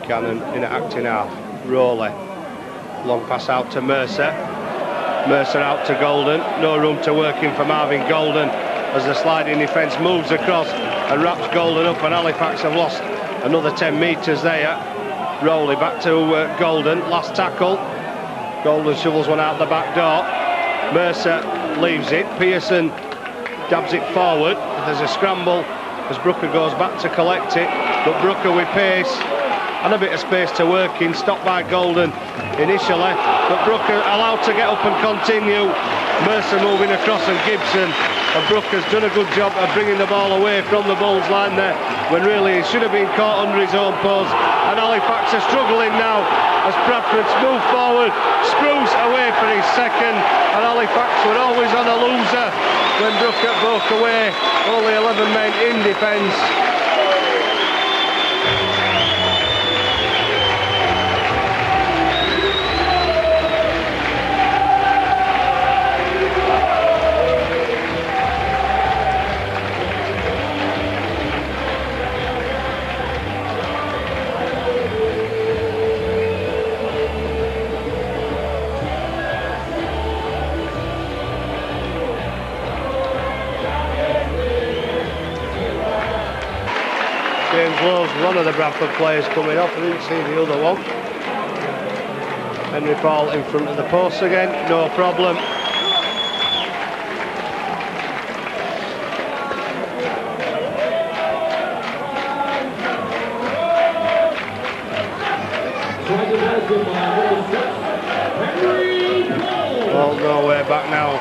Gannon in at acting half. Rowley. Long pass out to Mercer. Mercer out to Golden. No room to work in for Marvin Golden as the sliding defence moves across and wraps Golden up, and Halifax have lost another 10 metres there. Rowley back to Golden. Last tackle. Golden shovels one out the back door. Mercer leaves it. Pearson dabs it forward. There's a scramble as Brooker goes back to collect it, but Brooker with pace and a bit of space to work in, stopped by Golden initially, but Brooker allowed to get up and continue. Mercer moving across and Gibson, and Brooker's done a good job of bringing the ball away from the Bulls line there, when really he should have been caught under his own post. And Halifax are struggling now as Bradford's move forward. Spruce away for his second, and Halifax were always on a loser when Brooker broke away. Only 11 men in defence. One of the Bradford players coming off. I didn't see the other one. Henry Paul in front of the post again, no problem. Ball nowhere back now.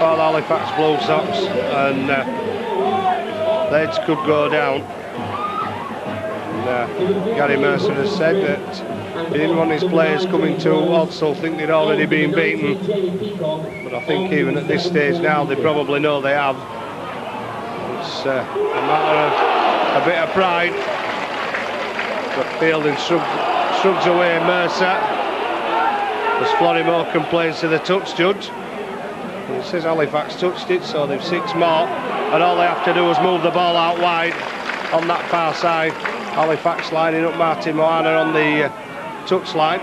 All Halifax Blue Sox, and the heads could go down. Gary Mercer has said that he didn't want his players coming to Odsal think they'd already been beaten, but I think even at this stage now they probably know they have. It's a matter of a bit of pride, but Fielding shrugs away Mercer as Florimore complains to the touch judge. He says Halifax touched it, so they've 6 more, and all they have to do is move the ball out wide on that far side. Halifax lining up Martin Moana on the touch line.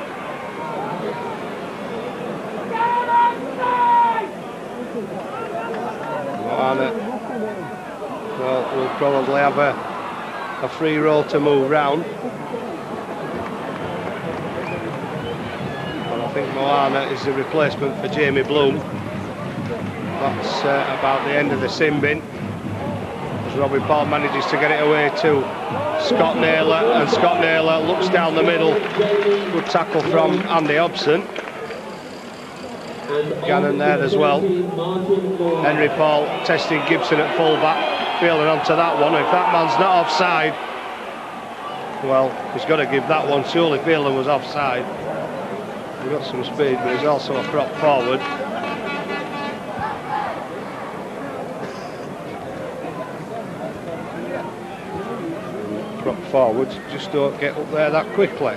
Moana will probably have a free roll to move round. And I think Moana is the replacement for Jamie Bloom. That's about the end of the sin bin. Robbie Paul manages to get it away to Scott Naylor, and Scott Naylor looks down the middle. Good tackle from Andy Hobson. Gannon there as well. Henry Paul testing Gibson at full back, feeling onto that one. If that man's not offside, well, he's got to give that one. Surely Fielding was offside. He's got some speed, but he's also a prop forward. Forwards just don't get up there that quickly.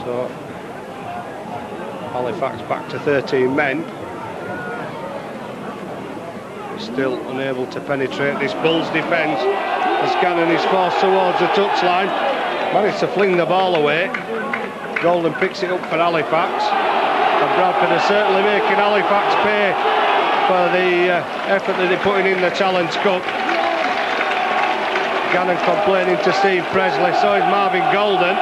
So Halifax back to 13 men. Still unable to penetrate this Bulls defence. as Gannon is forced towards the touchline. Managed to fling the ball away. Golden picks it up for Halifax. And Bradford are certainly making Halifax pay for the effort that they're putting in the Challenge Cup. Gannon complaining to Steve Presley, so is Marvin Golden.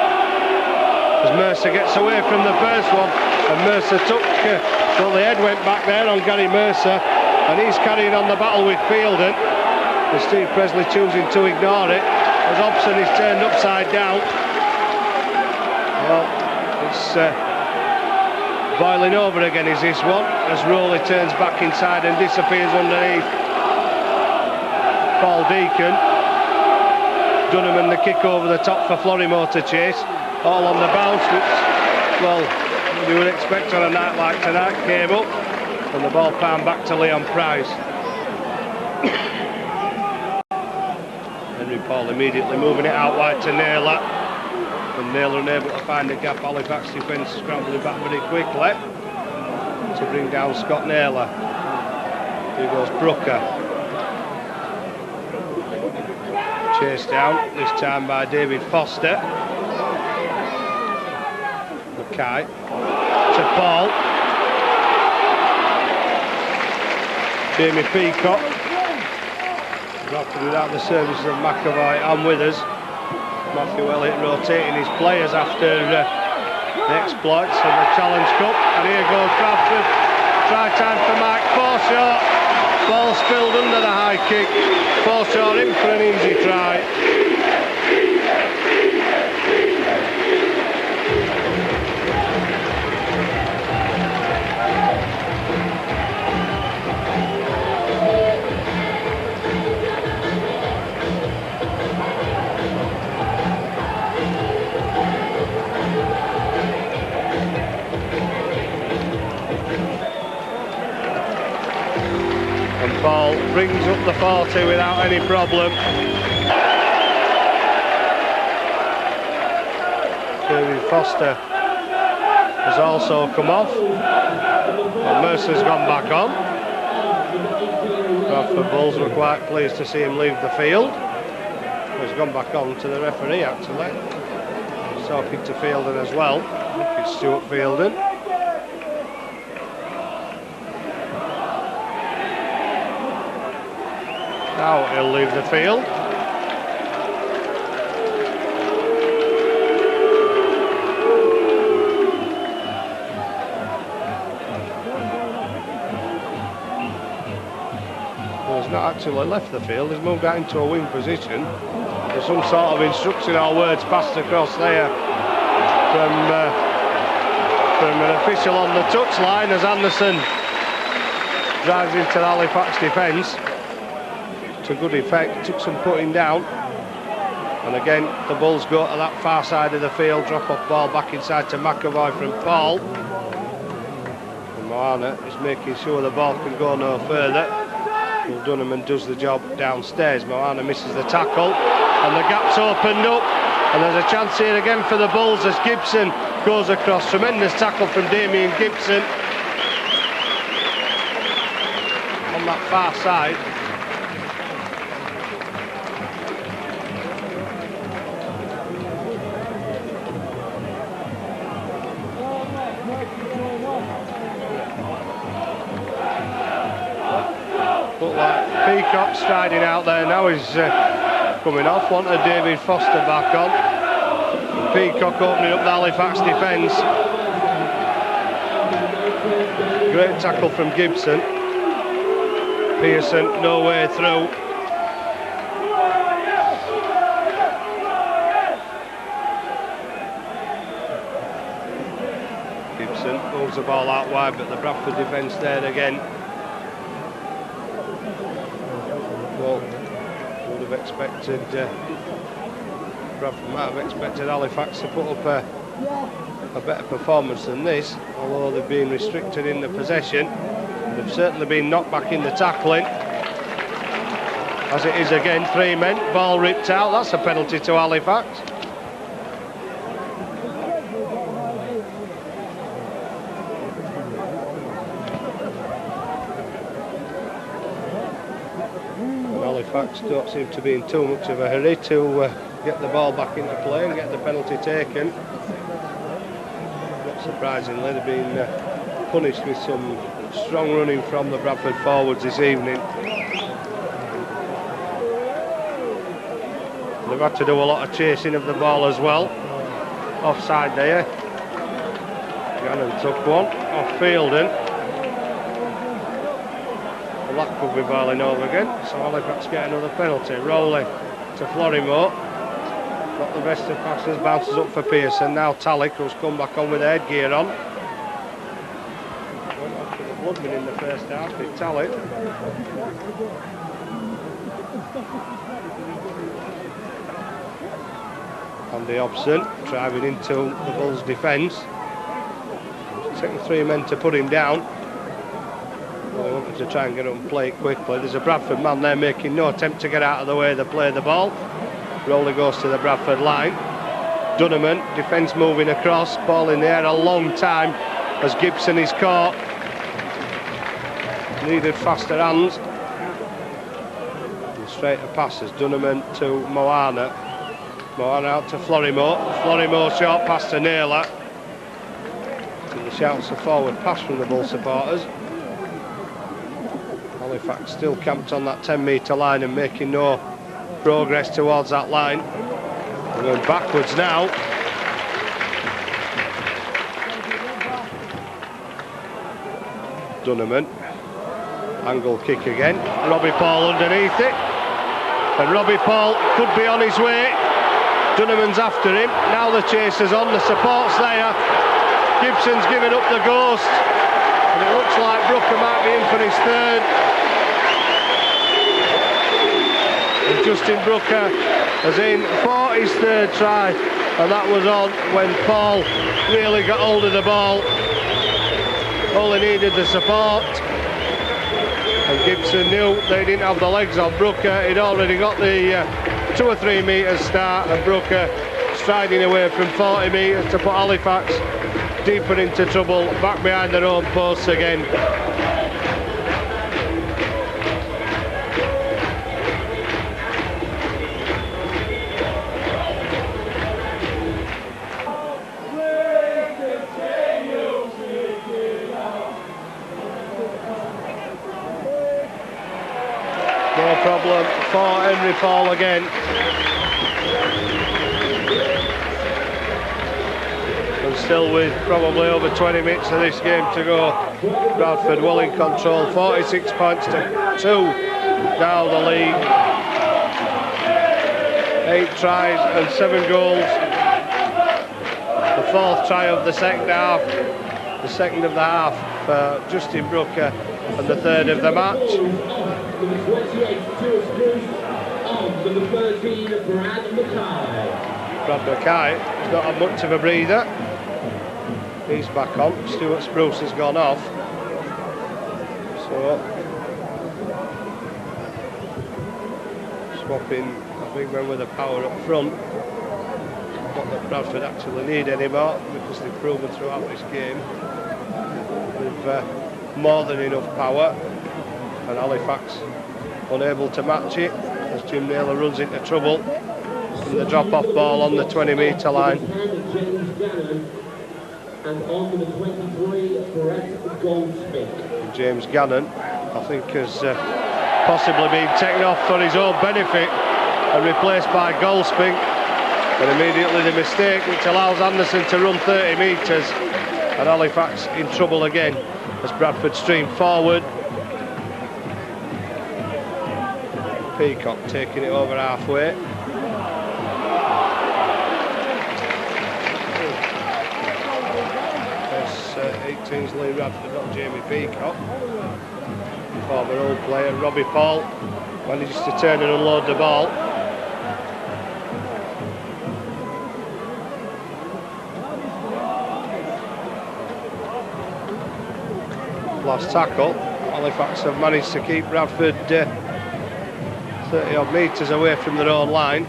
As Mercer gets away from the first one, and Mercer took, well, the head went back there on Gary Mercer, and he's carrying on the battle with Fielden. And Steve Presley choosing to ignore it, as Hobson is turned upside down. Well, it's boiling over again, is this one, as Rowley turns back inside and disappears underneath Paul Deacon. Dunham and the kick over the top for Florimo to chase, all on the bounce, which, well, you would expect on a night like tonight, came up, and the ball found back to Leon Price. Henry Paul immediately moving it out wide to Naylor, and Naylor unable to find a gap. Halifax defence scrambling back very quickly to bring down Scott Naylor. Here goes Brooker. Chased down, this time by David Foster. Mackay to Paul. Jamie Peacock. Bradford without the services of McAvoy and Withers. Matthew Elliott rotating his players after the exploits of the Challenge Cup. And here goes Bradford. Try time for Mike Forshaw. Ball spilled under the high kick. Forshaw in for an easy try. Ball brings up the 40 without any problem. David Foster has also come off, and Mercer's gone back on. Bradford Bulls were quite pleased to see him leave the field. He's gone back on to the referee actually. He's talking to Fielden as well. I think it's Stuart Fielden. Now he'll leave the field. Well, he's not actually left the field, he's moved out into a wing position. There's some sort of instruction or words passed across there from an official on the touchline as Anderson drives into the Halifax defence. To good effect, took some putting down, and again the Bulls go to that far side of the field, drop off ball back inside to McAvoy from Paul, and Moana is making sure the ball can go no further. Will Dunham does the job downstairs. Moana misses the tackle, and the gap's opened up, and there's a chance here again for the Bulls as Gibson goes across. Tremendous tackle from Damien Gibson on that far side. Peacock striding out there now, he's coming off. Wanted David Foster back on. Peacock opening up the Halifax defence. Great tackle from Gibson. Pearson no way through. Gibson moves the ball out wide, but the Bradford defence there again. Well, would have expected, Bradford might have expected Halifax to put up a better performance than this, although they've been restricted in the possession. They've certainly been knocked back in the tackling. As it is again, 3 men, ball ripped out, that's a penalty to Halifax. Halifax don't seem to be in too much of a hurry to get the ball back into play and get the penalty taken. Not surprisingly, they've been punished with some strong running from the Bradford forwards this evening. They've had to do a lot of chasing of the ball as well. Offside there. Gannon took one off Fielden. And that could be boiling over again. So Halifax get another penalty. Rowley to Florimo. Got the best of passes, bounces up for Pearson. Now Talick, who's come back on with the headgear on. Went off to the Bloodman in the first half with Talick. Andy Hobson driving into the Bulls' defence. Taking 3 men to put him down. Well, he wanted to try and get on play quickly. There's a Bradford man there making no attempt to get out of the way. They play the ball. Rowley goes to the Bradford line. Dunneman, defence moving across. Ball in the air a long time as Gibson is caught. Needed faster hands. And straighter passes. Dunneman to Moana. Moana out to Florimo. Florimo short pass to Naylor. And the shouts a forward pass from the Bull supporters. Halifax still camped on that 10-metre line and making no progress towards that line. They're going backwards now. Dunneman. Angle kick again. Robbie Paul underneath it. And Robbie Paul could be on his way. Dunneman's after him. Now the chaser's on. The support's there. Gibson's giving up the ghost. And it looks like Brooker might be in for his third. And Justin Brooker is in for his third try, and that was on when Paul really got hold of the ball. Only needed the support, and Gibson knew they didn't have the legs on Brooker. He'd already got the 2 or 3 metres start, and Brooker striding away from 40 metres to put Halifax deeper into trouble, back behind their own posts again. No problem for Henry Paul again. And still with probably over 20 minutes of this game to go, Bradford well in control, 46 points to 2 down the league. 8 tries and 7 goals. The 4th try of the second half, the second of the half for Justin Brooker, and the 3rd of the match. Number 28, Stuart Spruce, on number 13, Brad Mackay. Brad Mackay has not had much of a breather. He's back on. Stuart Spruce has gone off. So swapping a big man with a power up front. Not that Bradford actually need anymore, because they've proven throughout this game they've more than enough power. And Halifax unable to match it as Jim Naylor runs into trouble from the drop-off ball on the 20-metre line. And on to the 23, Brett Goldsmith. James Gannon, I think, has possibly been taken off for his own benefit and replaced by Goldsmith. But immediately the mistake, which allows Anderson to run 30 metres, and Halifax in trouble again as Bradford stream forward. Peacock taking it over halfway. There's 18's Lee Radford, not Jamie Peacock. Former old player Robbie Paul manages to turn and unload the ball. Last tackle. Halifax have managed to keep Bradford 30 odd metres away from their own line.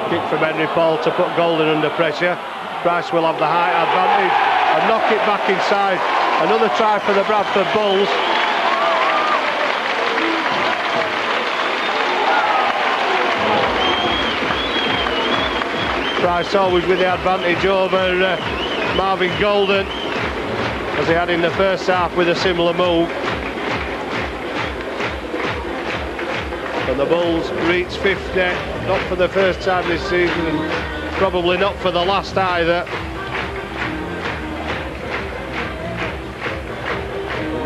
Kick from Henry Paul to put Golden under pressure. Price will have the height advantage and knock it back inside. Another try for the Bradford Bulls. Price always with the advantage over Marvin Golden, as he had in the first half with a similar move. And the Bulls reach 50, not for the first time this season, and probably not for the last either.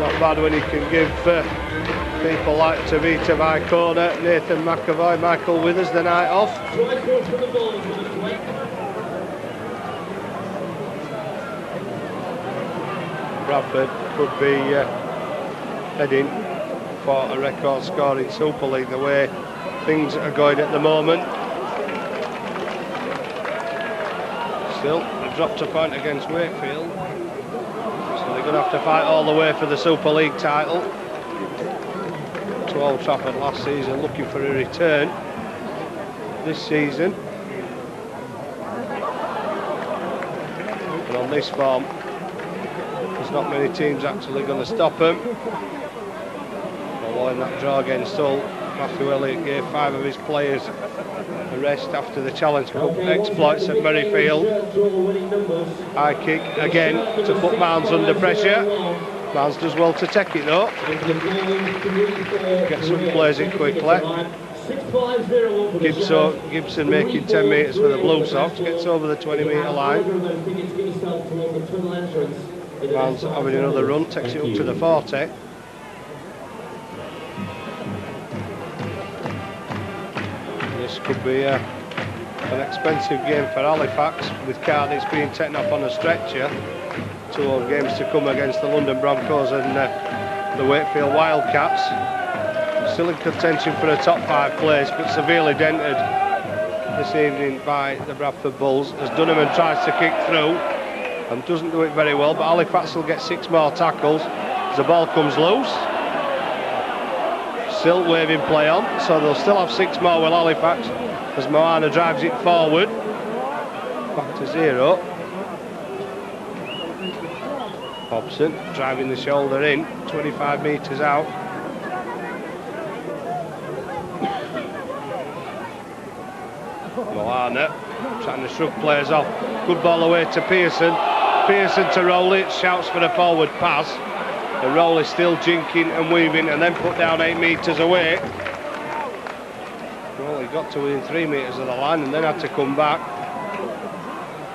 Not bad when you can give people like Tavita Vicona, Nathan McAvoy, Michael Withers the night off. Bradford could be heading for a record scoring Super League the way things are going at the moment. Still, they dropped a point against Wakefield, so they're going to have to fight all the way for the Super League title. To Old Trafford last season, looking for a return this season. And on this form, there's not many teams actually going to stop them. Although in that draw against Hull, Matthew Elliott gave 5 of his players a rest after the Challenge Cup exploits at Merrifield. High kick again to put Mounds under pressure. Mounds does well to take it though. Gets some plays in quickly. Gibson making 10 metres for the Blue Sox, gets over the 20-metre line. Mounds having another run, takes it up to the 40. This could be an expensive game for Halifax, with Cardiff being taken off on a stretcher. 2 home games to come against the London Broncos and the Wakefield Wildcats. Still in contention for a top 5 place, but severely dented this evening by the Bradford Bulls as Dunham tries to kick through and doesn't do it very well, but Halifax will get 6 more tackles as the ball comes loose. Still waving play on, so they'll still have 6 more with Halifax as Moana drives it forward. Back to 0. Hobson driving the shoulder in, 25 metres out. Moana trying to shrug players off. Good ball away to Pearson. Pearson to Rowley, shouts for a forward pass. And Rowley still jinking and weaving and then put down 8 metres away. Rowley got to within 3 metres of the line and then had to come back.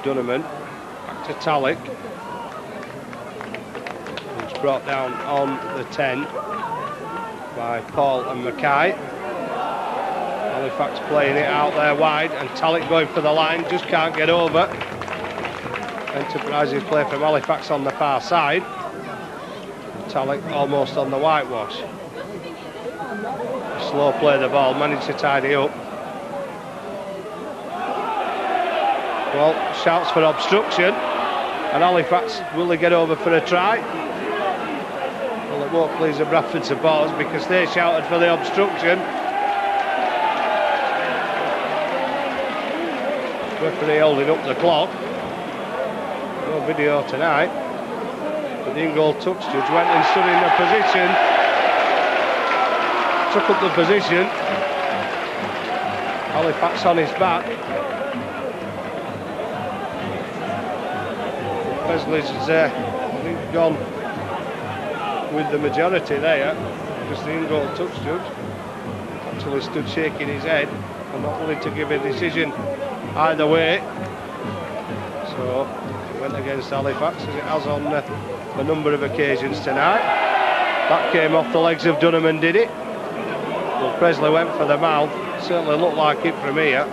Dunham back to Tallick. He's brought down on the 10 by Paul and Mackay. Halifax playing it out there wide and Tallick going for the line, just can't get over. Enterprising play from Halifax on the far side. Tallick almost on the whitewash. Slow play the ball, managed to tidy up. Well, shouts for obstruction, and Halifax, will they get over for a try? Well, it won't please the Bradford supporters because they shouted for the obstruction. Referee holding up the clock. No video tonight. But the in-goal touch judge went and stood in a position. Took up the position. Halifax on his back. Presley's gone with the majority there, because the in-goal touch judge actually stood shaking his head and not willing to give a decision either way. So it went against Halifax, as it has on a number of occasions tonight. That came off the legs of Dunham and did it. Well, Presley went for the mouth. Certainly looked like it from here.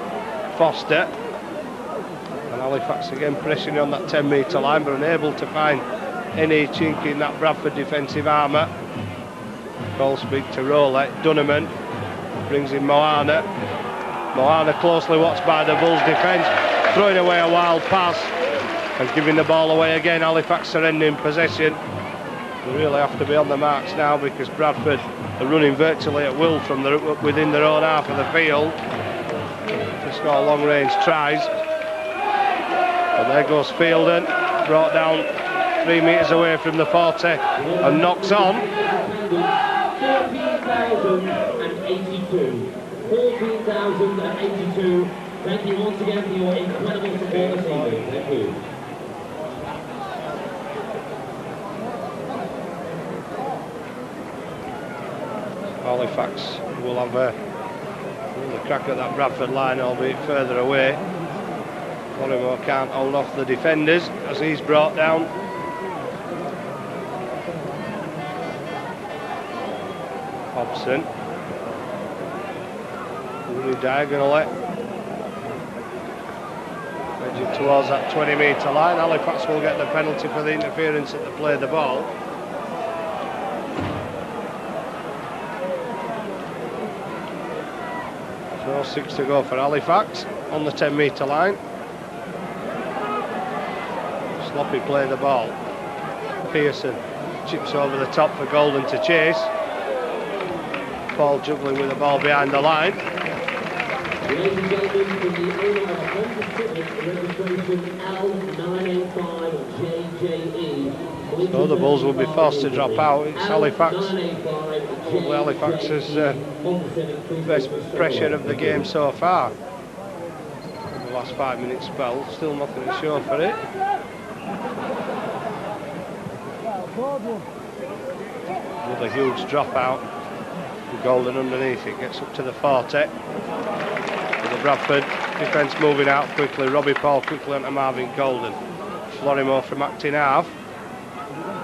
Foster. And Halifax again pressing on that 10-metre line, but unable to find any chink in that Bradford defensive armour. Ball speed to Rowley. Dunham brings in Moana. Moana closely watched by the Bulls defence, throwing away a wild pass and giving the ball away again. Halifax surrendering possession. They really have to be on the marks now because Bradford are running virtually at will from within their own half of the field to score long-range tries. And there goes Fielden, brought down 3 metres away from the 40 and knocks on. 14,082. 14,082 for Thank you once again for your incredible support this evening. Thank you. Halifax will have a crack at that Bradford line, albeit further away. Collymore can't hold off the defenders as he's brought down. Hobson. Really diagonally. Edging towards that 20-metre line. Halifax will get the penalty for the interference at the play of the ball. So 6 to go for Halifax on the 10-metre line. Sloppy play of the ball. Pearson chips over the top for Golden to chase. Paul juggling with the ball behind the line. Ladies and gentlemen, from the owner of Honda Civic, registration L985JJE. So the Bulls will be forced to drop out. It's Halifax. Probably Halifax's best pressure of the game so far. The last 5 minute spell, still nothing to show for it. Another huge dropout. Golden underneath it, gets up to the 40. With the Bradford defence moving out quickly. Robbie Paul quickly onto Marvin Golden. Florimo from acting half,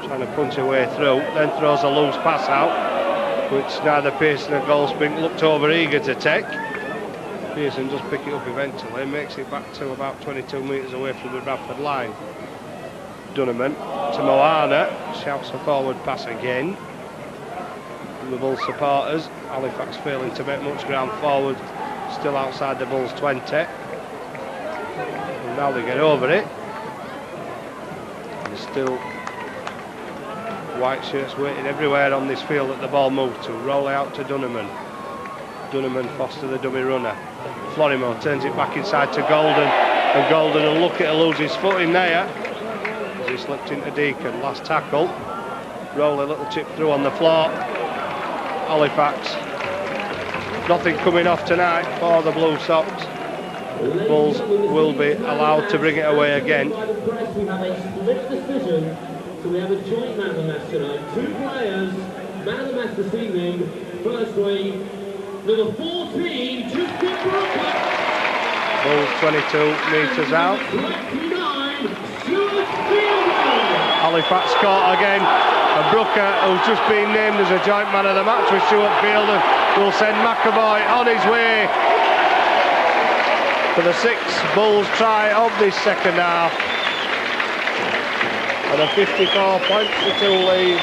trying to punch her way through, then throws a loose pass out, which neither Pearson or Goldspink looked over eager to take. Pearson does pick it up eventually, makes it back to about 22 metres away from the Bradford line. Dunneman to Moana, shouts a forward pass again. The Bulls supporters, Halifax failing to make much ground forward, still outside the Bulls 20. And now they get over it. There's still white shirts waiting everywhere on this field that the ball moved to. Roll out to Dunneman. Dunneman Foster the dummy runner. Florimo turns it back inside to Golden, and Golden will look at lose his foot in there as he slipped into Deacon. Last tackle. Roll a little chip through on the floor. Halifax. Nothing coming off tonight for the Blue Sox. Bulls will be allowed to bring it away again. We have a split decision, so we have a joint man of the match tonight. 2 players, man of the match this evening. Firstly, number 14, Justin Brooker. Bulls 22 metres out. 29, Stuart Fielder. Halifax caught again. And Brooker, who's just been named as a joint man of the match with Stuart Fielder, will send McAvoy on his way for the 6th Bulls try of this second half. And a 54-2 lead.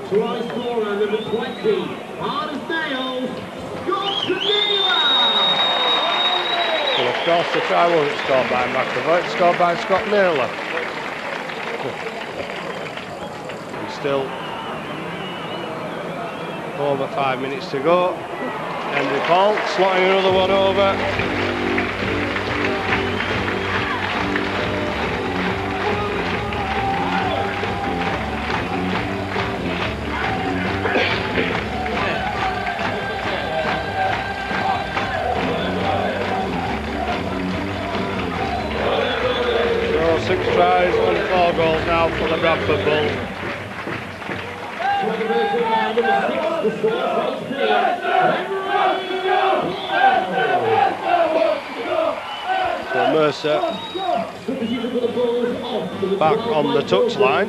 Try scorer number 20, hard as nails, Scott Neela. Well, of course the try wasn't scored by McAvoy, it's scored by Scott Naylor. And still over 5 minutes to go. Henry Paul slotting another one over. So 6 tries and 4 goals now for the Bradford Bulls. So Mercer back on the touchline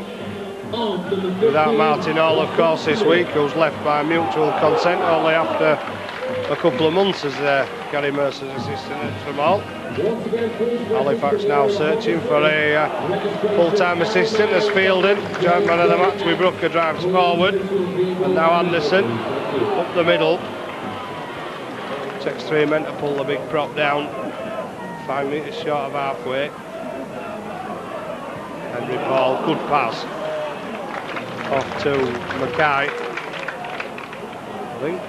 without Martin Hall, of course, this week, who's left by mutual consent only after a couple of months as Gary Mercer's assistant at Tramall. Halifax now searching for a full-time assistant as Fielding, joint man of the match with Brooker, drives forward, and now Anderson up the middle. Takes 3 men to pull the big prop down, 5 metres short of halfway. Henry Paul, good pass off to Mackay, I think.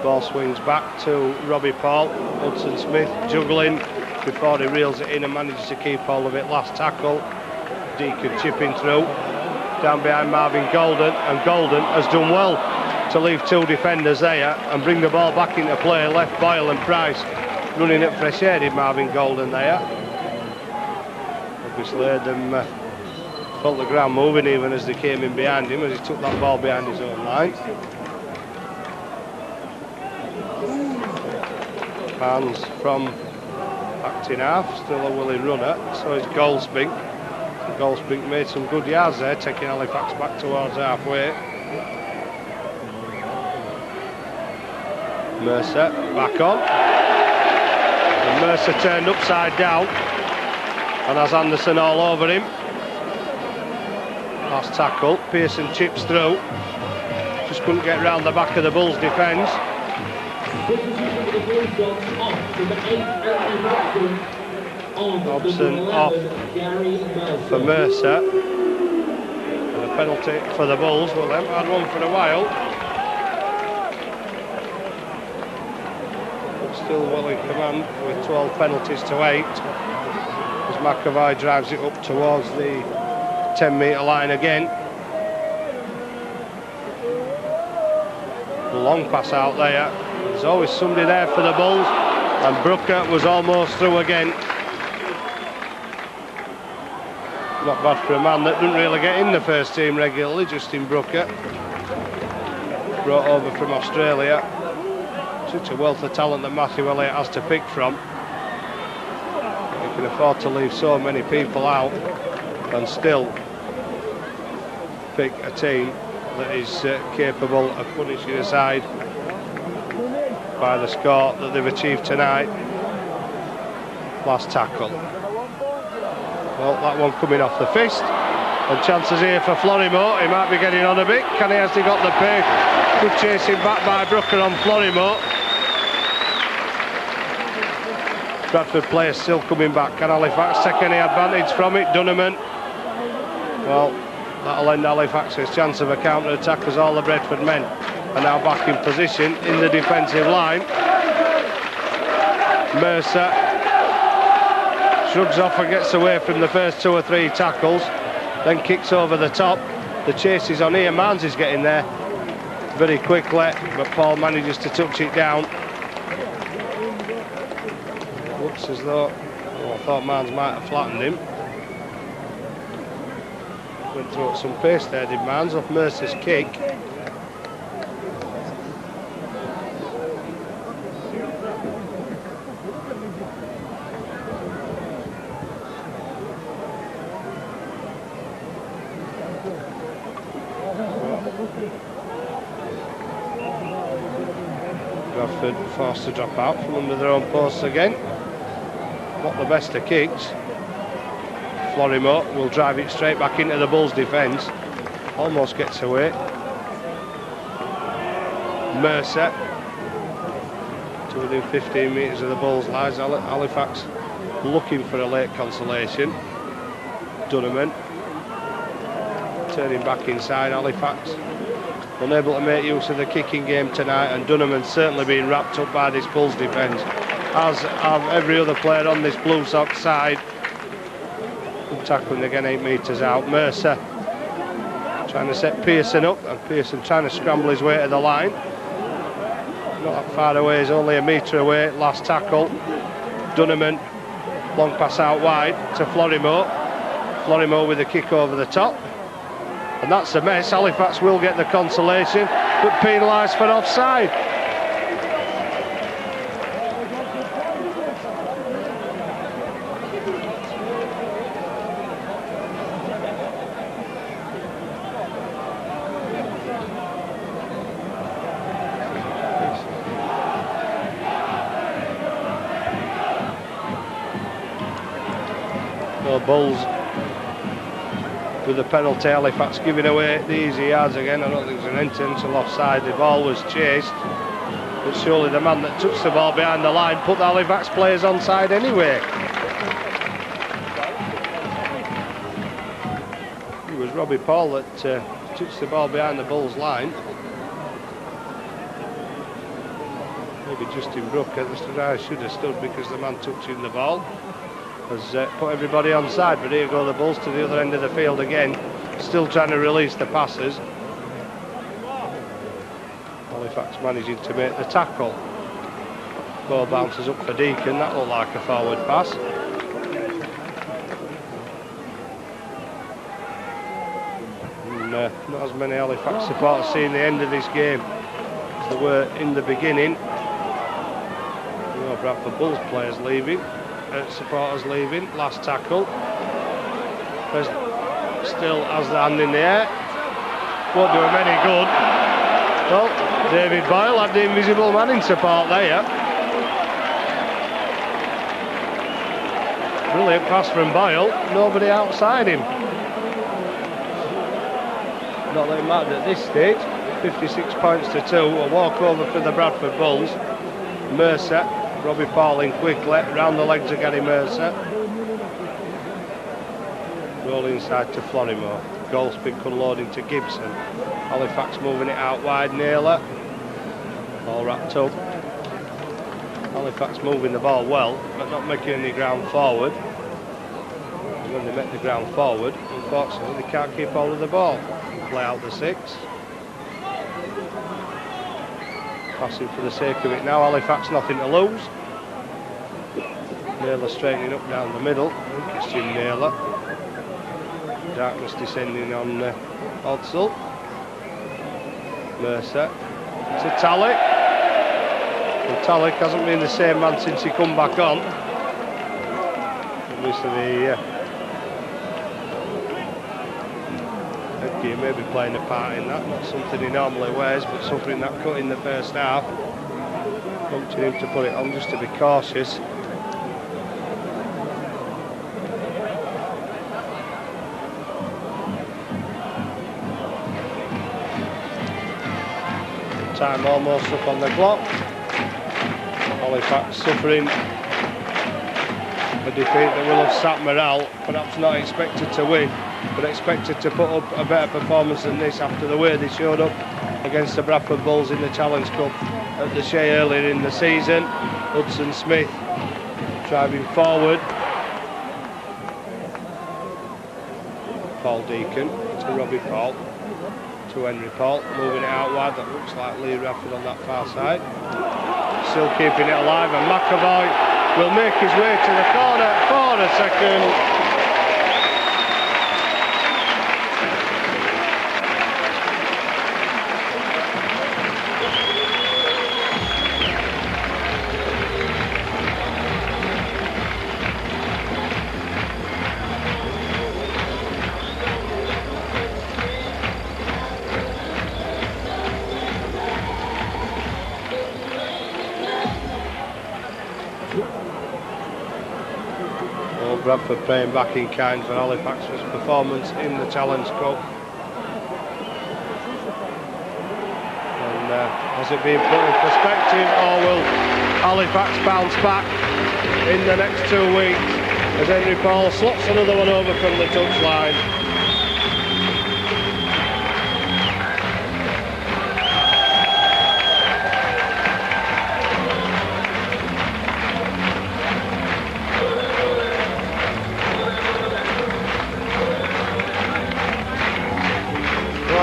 Ball swings back to Robbie Paul. Hudson Smith juggling before he reels it in and manages to keep hold of it. Last tackle. Deacon chipping through. Down behind Marvin Golden, and Golden has done well to leave two defenders there and bring the ball back into play. Left Boyle and Price running at fresh air, did Marvin Golden there. Obviously heard them felt the ground moving even as they came in behind him, as he took that ball behind his own line. Barnes from acting half, still a willing runner, so is Goldspink. Goldspink made some good yards there, taking Halifax back towards halfway. Mercer back on. And Mercer turned upside down and has Anderson all over him. Last tackle, Pearson chips through. Just couldn't get round the back of the Bulls' defence. Hobson off for Mercer. And a penalty for the Bulls. Well, they haven't had one for a while. But still well in command with 12 penalties to 8. As McAvoy drives it up towards the 10-metre line again. Long pass out there. There's always somebody there for the Bulls. And Brooker was almost through again. Not bad for a man that didn't really get in the first team regularly, Justin Brooker. Brought over from Australia. Such a wealth of talent that Matthew Elliott has to pick from. He can afford to leave so many people out and still pick a team that is capable of punishing a side by the score that they've achieved tonight. Last tackle. Well, that one coming off the fist, and chances here for Florimo. He might be getting on a bit. Kenny has got the pace. Good chasing back by Brooker on Florimo. Bradford players still coming back. Can Halifax take any advantage from it? Dunneman. Well, that'll end Halifax's chance of a counter-attack as all the Bradford men are now back in position in the defensive line. Mercer shrugs off and gets away from the first 2 or 3 tackles, then kicks over the top. The chase is on here. Marnes is getting there very quickly, but Paul manages to touch it down. Looks as though, I thought Marnes might have flattened him. Went through at some pace there, did Marnes, off Mercer's kick. Bradford forced to drop out from under their own posts again. Not the best of kicks. Florimo will drive it straight back into the Bulls' defence. Almost gets away. Mercer to within 15 metres of the Bulls' lines. Halifax looking for a late consolation. Dunneman turning back inside. Halifax unable to make use of the kicking game tonight, and Dunneman's certainly been wrapped up by this Bulls' defence, as have every other player on this Blue Sox side. Tackling again 8 metres out. Mercer trying to set Pearson up, and Pearson trying to scramble his way to the line. Not that far away, he's only a metre away. Last tackle. Dunneman, long pass out wide to Florimo. Florimo with a kick over the top. And that's a mess. Halifax will get the consolation, but penalised for offside. Bulls with the penalty. Halifax giving away the easy yards again. I don't think there's an intentional offside. The ball was chased, but surely the man that touched the ball behind the line put the Halifax players onside anyway. It was Robbie Paul that touched the ball behind the Bulls line. be Justin Brooker. The try should have stood because the man touching the ball has put everybody on side, but here go the Bulls to the other end of the field again, still trying to release the passes. Halifax managing to make the tackle. Ball bounces up for Deacon, that looked like a forward pass. And, not as many Halifax supporters seeing the end of this game as there were in the beginning. Bradford Bulls players leaving, supporters leaving. Last tackle. Still has the hand in the air. Won't do him any good. Well, David Boyle had the invisible man in support there. Brilliant pass from Boyle. Nobody outside him. Not that it mattered at this stage. 56 points to 2. A walkover for the Bradford Bulls. Mercer. Robbie Pauling quickly, round the legs of Gary Mercer. Roll inside to Florimore. Goldspick unloading to Gibson. Halifax moving it out wide, Naylor. All wrapped up. Halifax moving the ball well, but not making any ground forward. And when they make the ground forward, unfortunately they can't keep hold of the ball. Play out the 6. Passing for the sake of it now. Halifax nothing to lose. Naylor straightening up down the middle. I think it's Jim Naylor. Darkness descending on Odsall. Mercer to Tallick. Well, Tallick hasn't been the same man since he come back on. Obviously the headgear may be playing a part in that. Not something he normally wears, but something that cut in the first half. Prompting him to put it on just to be cautious. Time almost up on the clock. Halifax suffering a defeat that will have sapped morale, perhaps not expected to win, but expected to put up a better performance than this after the way they showed up against the Bradford Bulls in the Challenge Cup at the Shea earlier in the season. Hudson Smith driving forward. Paul Deacon to Robbie Paul. To Henry Paul, moving it out wide. That looks like Lee Rafford on that far side. Still keeping it alive, and McAvoy will make his way to the corner for a second. Bradford paying back in kind for Halifax's performance in the Challenge Cup. And has it been put in perspective, or will Halifax bounce back in the next 2 weeks as Henry Paul slots another one over from the touchline?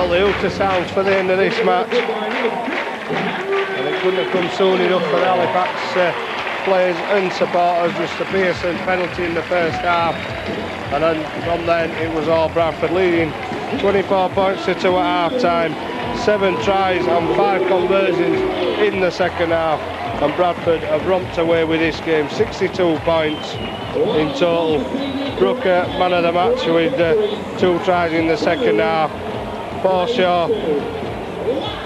The hooter sounds for the end of this match, and it couldn't have come soon enough for the Halifax players and supporters. Just a Pearson penalty in the first half, and then from then it was all Bradford leading 24 points to 2 at half time. 7 tries and 5 conversions in the second half, and Bradford have romped away with this game. 62 points in total. Brooker man of the match with 2 tries in the second half. Forshaw,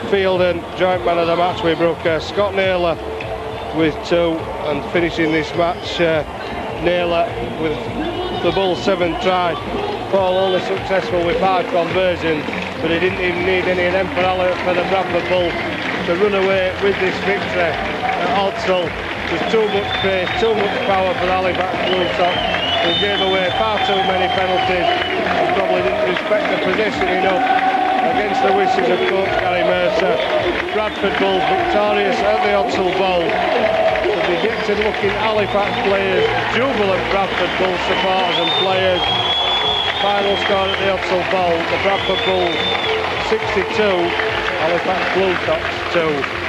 Fielden, joint man of the match with Brooker. Scott Naylor with 2, and finishing this match, Naylor with the Bulls' 7th try. Paul only successful with 5 conversions, but he didn't even need any of them for the Bradford Bulls to run away with this victory at Odsall. There's too much pace, too much power for the Halifax Blue Sox, who gave away far too many penalties and probably didn't respect the possession enough against the voices of coach Gary Mercer. Bradford Bulls victorious at the Odsal Bowl. The dejected looking Halifax players, jubilant Bradford Bulls supporters and players. Final score at the Odsal Bowl, the Bradford Bulls 62, Halifax Blue Sox 2.